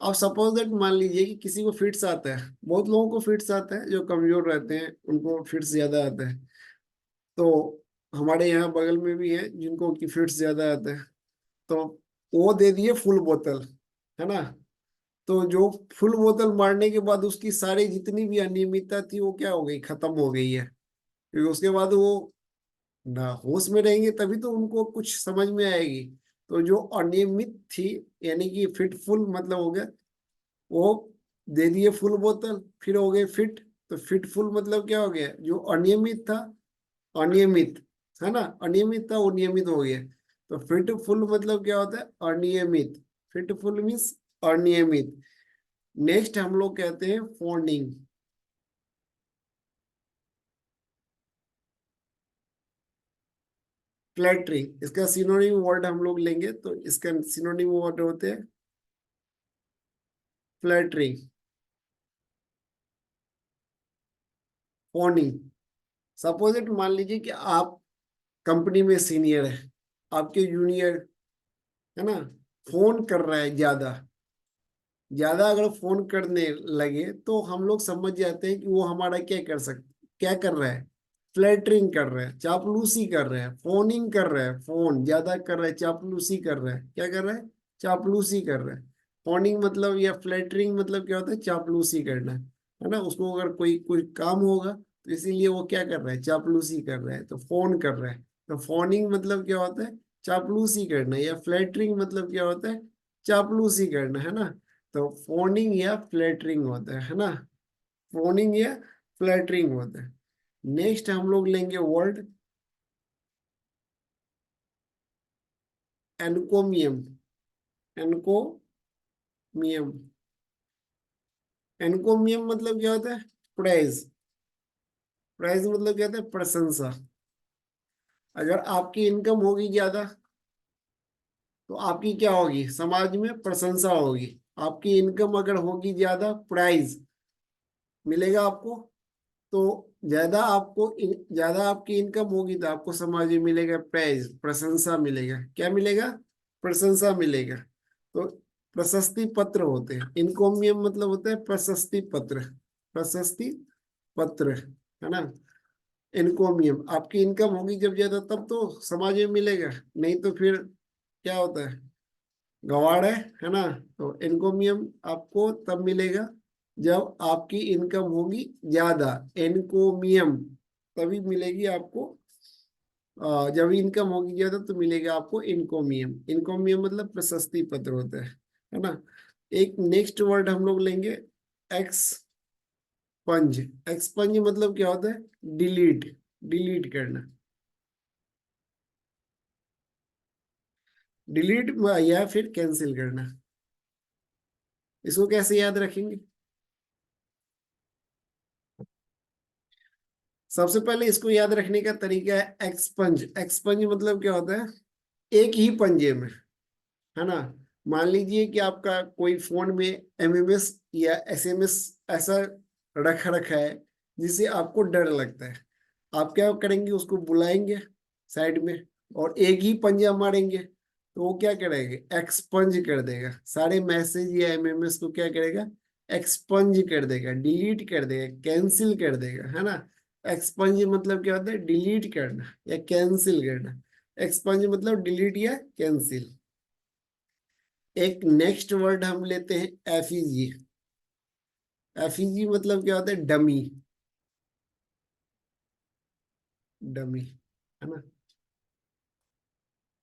अब सपोज दैट, मान लीजिए कि किसी को फिट्स आता है, बहुत लोगों को फिट्स आता है, जो कमजोर रहते हैं उनको फिट्स ज्यादा आता है। तो हमारे यहाँ बगल में भी है जिनको कि फिट्स ज्यादा आता है। तो वो दे दिए फुल बोतल, है ना? तो जो फुल बोतल मारने के बाद उसकी सारी जितनी भी अनियमितता थी वो क्या हो गई? खत्म हो गई है। क्योंकि उसके बाद वो ना होश में रहेंगे तभी तो उनको कुछ समझ में आएगी। तो जो अनियमित थी, यानी कि फिटफुल मतलब हो गया, वो दे दिए फुल बोतल, फिर हो गए फिट। तो फिटफुल मतलब क्या हो गया? जो अनियमित था, अनियमित, है ना, अनियमित था वो नियमित हो गया। तो फिटफुल मतलब क्या होता है? अनियमित। फिटफुल मीन्स अनियमित। नेक्स्ट हम लोग कहते हैं फॉन्डिंग। फ्लैटरिंग, इसका सिनोनिम वर्ड हम लोग लेंगे तो इसका सिनोनिम वर्ड होते हैं फ्लैटरिंग, फॉन्डिंग। सपोज इट, मान लीजिए कि आप कंपनी में सीनियर है, आपके जूनियर, है ना, फोन कर रहा है ज्यादा। ज्यादा अगर फोन करने लगे तो हम लोग समझ जाते हैं कि वो हमारा क्या कर रहा है? फ्लैटरिंग कर रहा है, चापलूसी कर रहा है, फोनिंग कर रहा है, फोन ज्यादा कर रहा है, चापलूसी कर रहा है। क्या कर रहा है? चापलूसी कर रहा है। फोनिंग मतलब या फ्लैटरिंग मतलब क्या होता है? चापलूसी करना, है ना? उसको अगर कोई कोई काम होगा तो इसीलिए वो क्या कर रहा है? चापलूसी कर रहा है, तो फोन कर रहा है। तो फोनिंग मतलब क्या होता है? चापलूसी करना। या फ्लैटरिंग मतलब क्या होता है? चापलूसी करना, है ना? तो फोनिंग या फ्लैटरिंग होता है ना? फोनिंग या फ्लैटरिंग होता है। नेक्स्ट हम लोग लेंगे वर्ड एनकोमियम। एनकोमियम। एनकोमियम मतलब क्या होता है? प्रेज। प्रेज मतलब क्या होता है? प्रशंसा। अगर आपकी इनकम होगी ज्यादा तो आपकी क्या होगी? समाज में प्रशंसा होगी। आपकी इनकम अगर होगी ज्यादा, प्राइज मिलेगा आपको। तो ज्यादा आपकी इनकम होगी तो आपको समाज में मिलेगा प्राइज, प्रशंसा मिलेगा। क्या मिलेगा? प्रशंसा मिलेगा। तो प्रशस्ति पत्र होते हैं। इनकोमियम मतलब होता है प्रशस्ति पत्र। प्रशस्ति पत्र, है ना? इनकोमियम, आपकी इनकम होगी जब ज्यादा तब तो समाज में मिलेगा, नहीं तो फिर क्या होता है? गवाड़ है ना? तो इनकोमियम आपको तब मिलेगा जब आपकी इनकम होगी ज्यादा। इनकोमियम तभी मिलेगी आपको, जब इनकम होगी ज्यादा तो मिलेगा आपको इनकोमियम। इनकोमियम मतलब प्रशस्ति पत्र होता है ना? एक नेक्स्ट वर्ड हम लोग लेंगे एक्सपंज। एक्सपंज मतलब क्या होता है? डिलीट, डिलीट करना। डिलीट या फिर कैंसिल करना। इसको कैसे याद रखेंगे? सबसे पहले इसको याद रखने का तरीका है एक्सपंज। एक्सपंज मतलब क्या होता है? एक ही पंजे में, है ना? मान लीजिए कि आपका कोई फोन में MMS या SMS ऐसा रखा रखा है जिससे आपको डर लगता है। आप क्या करेंगे, उसको बुलाएंगे साइड में और एक ही पंजा मारेंगे तो वो क्या करेगा, एक्सपंज कर देगा सारे मैसेज या एमएमएस को, क्या करेगा, एक्सपंज कर देगा, डिलीट कर देगा, कैंसिल कर देगा, है ना। एक्सपंज मतलब क्या होता है, डिलीट करना या कैंसिल करना। एक्सपंज मतलब डिलीट या कैंसिल। एक नेक्स्ट वर्ड हम लेते हैं एफईजी। एफईजी मतलब क्या होता है, डमी। डमी, है ना।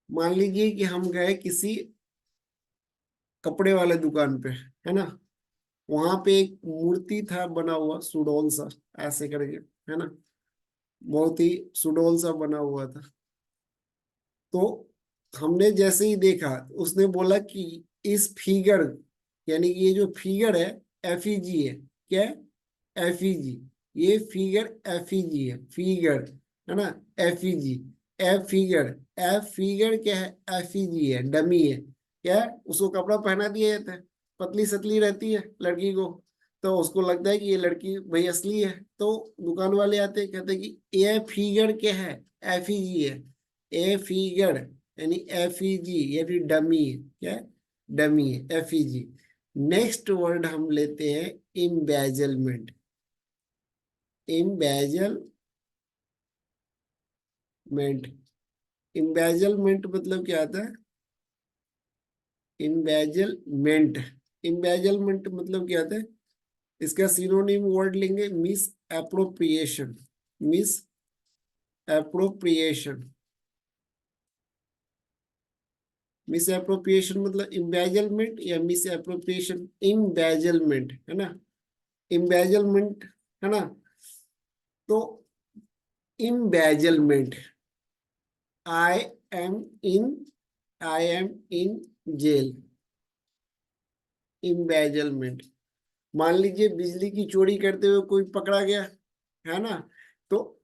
मान लीजिए कि हम गए किसी कपड़े वाले दुकान पे, है ना। वहां पे एक मूर्ति था बना हुआ सुडौल सा, ऐसे करके, है ना। बहुत ही सुडौल सा बना हुआ था। तो हमने जैसे ही देखा, उसने बोला कि इस फिगर, यानी कि ये जो फिगर है एफईजी है, क्या है, एफईजी। ये फिगर एफईजी है, फिगर, है ना। FEG, F figure, F figure क्या है, एफईजी है, डमी है। क्या है, उसको कपड़ा पहना दिया जाता है, पतली सतली रहती है लड़की को, तो उसको लगता है कि ये लड़की भाई असली है। तो दुकान वाले आते हैं, कहते हैं कि ये फिगर क्या है, एफईजी है। ए फिगर यानी एफईजी, ये भी डमी है, क्या है, डमी है, एफईजी। नेक्स्ट वर्ड हम लेते हैं इम्बेजलमेंट। इम्बेजलमेंट, इम्बेजलमेंट मतलब क्या आता है, इम्बेजलमेंट। इम्बेजलमेंट मतलब क्या आता है, इसका सिनोनिम वर्ड लेंगे, miss appropriation. Miss appropriation. Miss appropriation मतलब इम्बेजलमेंट या मिस एप्रोप्रिएशन, इम्बेजलमेंट, है ना। इम्बेजलमेंट, है ना। तो embezzlement, I am in, I am in jail. Embezzlement, मान लीजिए बिजली की चोरी करते हुए कोई पकड़ा गया, है ना। तो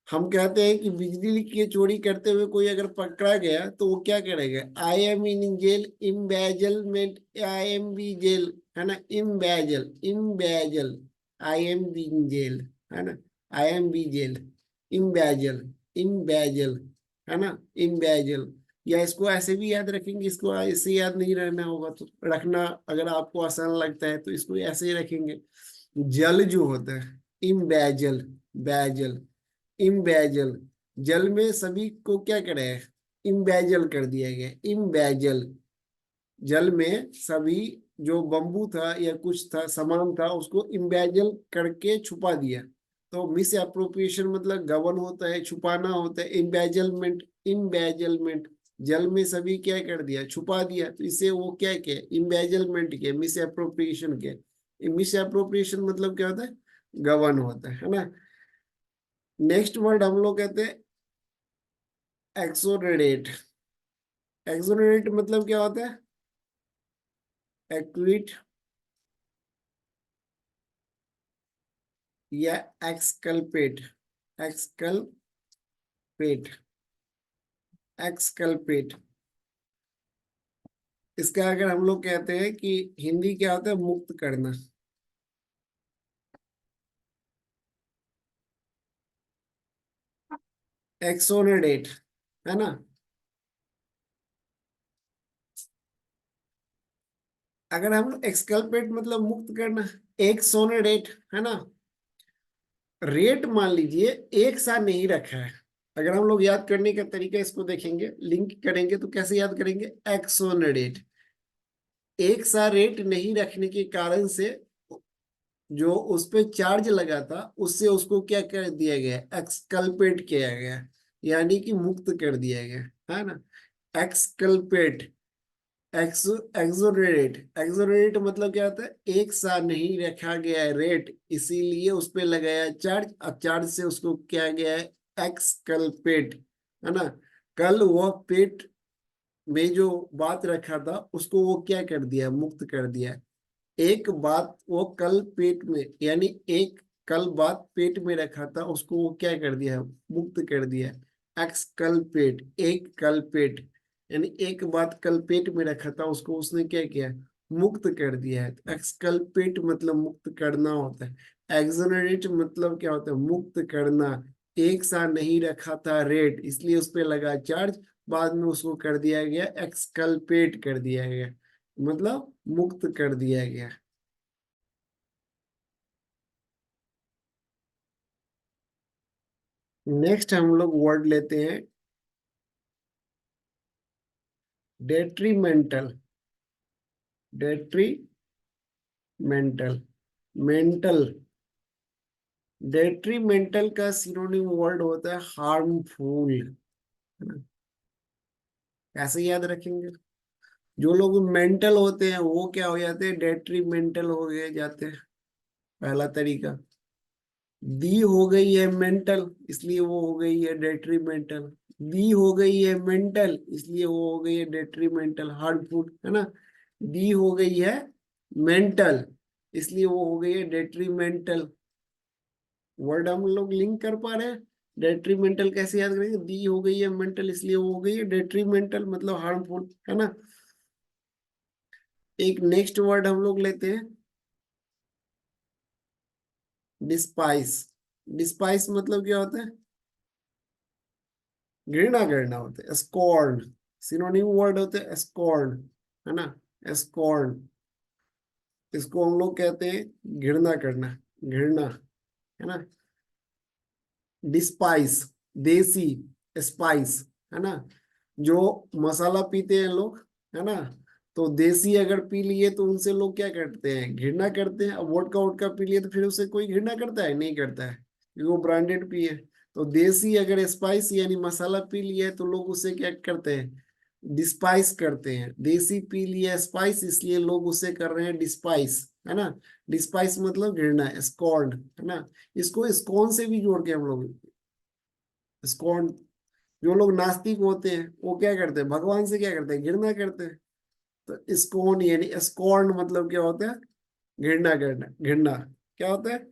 हम कहते हैं कि बिजली की चोरी करते हुए कोई अगर पकड़ा गया तो वो क्या करेगा, I am in jail, embezzlement, I am be jail, है ना। Embezzle, embezzle, I am be in jail, है ना। I am be jail, embezzle, embezzle, है ना। इम्बेजल। या इसको ऐसे भी याद रखेंगे, इसको ऐसे याद नहीं रहना होगा तो रखना, अगर आपको आसान लगता है तो इसको ऐसे ही रखेंगे। जल जो होता है, इम्बेजल, बैजल, इम्बेजल। जल में सभी को क्या करे है, इम्बेजल कर दिया गया, इम्बेजल। जल में सभी जो बम्बू था या कुछ था, सामान था, उसको इम्बेजल करके छुपा दिया। तो मिस एप्रोप्रिएशन मतलब गबन होता है, छुपाना होता है। इम्बेजलमेंट, इम्बेजलमेंट, जल में सभी क्या कर दिया, छुपा दिया, तो इसे वो क्या किया, इम्बेजलमेंट के, मिस एप्रोप्रिएशन के। मिस एप्रोप्रिएशन मतलब क्या होता है, गबन होता है ना। नेक्स्ट वर्ड हम लोग कहते हैं एक्सोनरेट। एक्सोनरेट मतलब क्या होता है, एक्विट या एक्सकल्पेट। Exculpate, exculpate. इसका अगर हम लोग कहते हैं कि हिंदी क्या होता है, मुक्त करना। एक्सोनरेट, है ना। अगर हम एक्सकल्पेट मतलब मुक्त करना, एक्सोनरेट, है ना। रेट मान लीजिए एक सा नहीं रखा है। अगर हम लोग याद करने का तरीका इसको देखेंगे, लिंक करेंगे तो कैसे याद करेंगे, एक्सोनरेट। एक सा रेट नहीं रखने के कारण से जो उस पे चार्ज लगा था, उससे उसको क्या कर दिया गया, एक्सकल्पेट किया गया, यानी कि मुक्त कर दिया गया, है ना। Exculpate, x, exonerate. एक्सोनरेट मतलब क्या होता है, एक सा नहीं रखा गया है रेट, इसीलिए उस पे लगाया चार्ज, और चार्ज से उसको क्या गया है, एक्सकल्पेट, है ना। कल वह पेट में जो बात रखा था उसको वो क्या कर दिया, मुक्त कर दिया। एक बात वो कल पेट में, यानी एक कल बात पेट में रखा था, उसको वो क्या कर दिया, मुक्त कर दिया। एक्स कल पेट, एक कल पेट, यानी एक बात कल पेट में रखा था, उसको उसने क्या किया, मुक्त कर दिया है। एक्स कल पेट मतलब मुक्त करना होता है। एक्सोनरेट मतलब क्या होता है, मुक्त करना, एक सा नहीं रखा था रेट, इसलिए उस पे लगा चार्ज। बाद में उसको कर दिया गया एक्सकल्पेट कर दिया गया, मतलब मुक्त कर दिया गया। नेक्स्ट हम लोग वर्ड लेते हैं डेट्रीमेंटल। Detrimental, mental. डेट्रीमेंटल का सिनोनिम वर्ड होता है हार्मफुल, है ना। कैसे याद रखेंगे? जो लोग मेंटल होते हैं वो क्या हो जाते हैं, डेट्रीमेंटल हो गए जाते हैं। पहला तरीका। दी हो गई है मेंटल, इसलिए वो हो गई है डेट्रीमेंटल। दी हो गई है मेंटल, इसलिए वो हो गई है डेट्रीमेंटल, हार्मफुल, है ना। दी हो गई है मेंटल, इसलिए वो हो गई है डेट्रीमेंटल। वर्ड हम लोग लिंक कर पा रहे हैं। डेट्रीमेंटल कैसे याद करेंगे? दी हो गई है मेंटल, इसलिए वो हो गई है डेट्रीमेंटल, मतलब हार्मफुल, है ना। एक नेक्स्ट वर्ड हम लोग लेते हैं डिस्पाइस। डिस्पाइस मतलब क्या होता है? घृणा करना होता है, स्कॉर्न। सिनोनिम वर्ड होते हैं स्कॉर्न, है ना। स्कॉर्न, इसको हम लोग कहते हैं घृणा करना, घृणा, है ना। डिस्पाइस, देसी, स्पाइस, है ना। जो मसाला पीते हैं लोग, है ना, तो देसी अगर पी लिए तो उनसे लोग क्या करते हैं, घृणा करते हैं। अब वोडका वोडका पी लिए तो फिर उससे कोई घृणा करता है? नहीं करता है, क्योंकि वो ब्रांडेड पिए। तो देसी अगर स्पाइस यानी मसाला पी लिया है तो लोग उसे क्या करते हैं, डिस्पाइस करते हैं। देसी पी लिया स्पाइस, इसलिए लोग उसे कर रहे हैं डिस्पाइस, है ना। डिस्पाइस मतलब घृणा, स्कॉर्न, है ना। इसको स्कॉन से भी जोड़ के हम लोग, स्कॉन। जो लोग नास्तिक होते हैं वो क्या करते हैं, भगवान से क्या करते हैं, घृणा करते हैं। तो स्कॉन यानी स्कॉर्न मतलब क्या होता है, घृणा करना, घृणा। क्या होता है?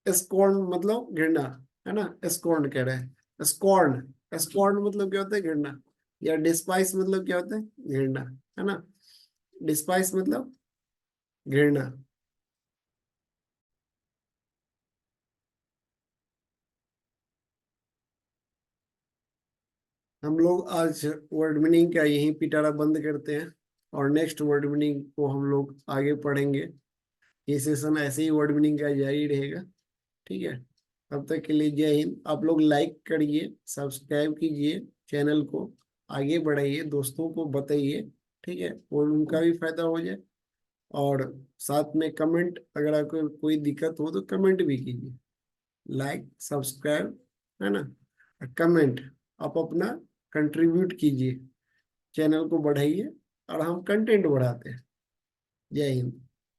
स्कॉर्न मतलब घृणा, है ना। स्कॉर्न कह रहे हैं, स्कॉर्न। स्कॉर्न मतलब क्या होता है, घृणा। या डिस्पाइस मतलब क्या होता है, घृणा, है ना। डिस्पाइस मतलब घृणा। हम लोग आज वर्ड मीनिंग का यही पिटारा बंद करते हैं, और नेक्स्ट वर्ड मीनिंग को हम लोग आगे पढ़ेंगे। ये सेशन ऐसे ही वर्ड मीनिंग का जारी रहेगा, ठीक है। तब तक के लिए जय हिंद। आप लोग लाइक करिए, सब्सक्राइब कीजिए चैनल को, आगे बढ़ाइए, दोस्तों को बताइए, ठीक है, और उनका भी फायदा हो जाए। और साथ में कमेंट, अगर आपको कोई दिक्कत हो तो कमेंट भी कीजिए। लाइक, सब्सक्राइब, है ना, कमेंट, आप अपना कंट्रीब्यूट कीजिए, चैनल को बढ़ाइए, और हम कंटेंट बढ़ाते हैं। जय हिंद।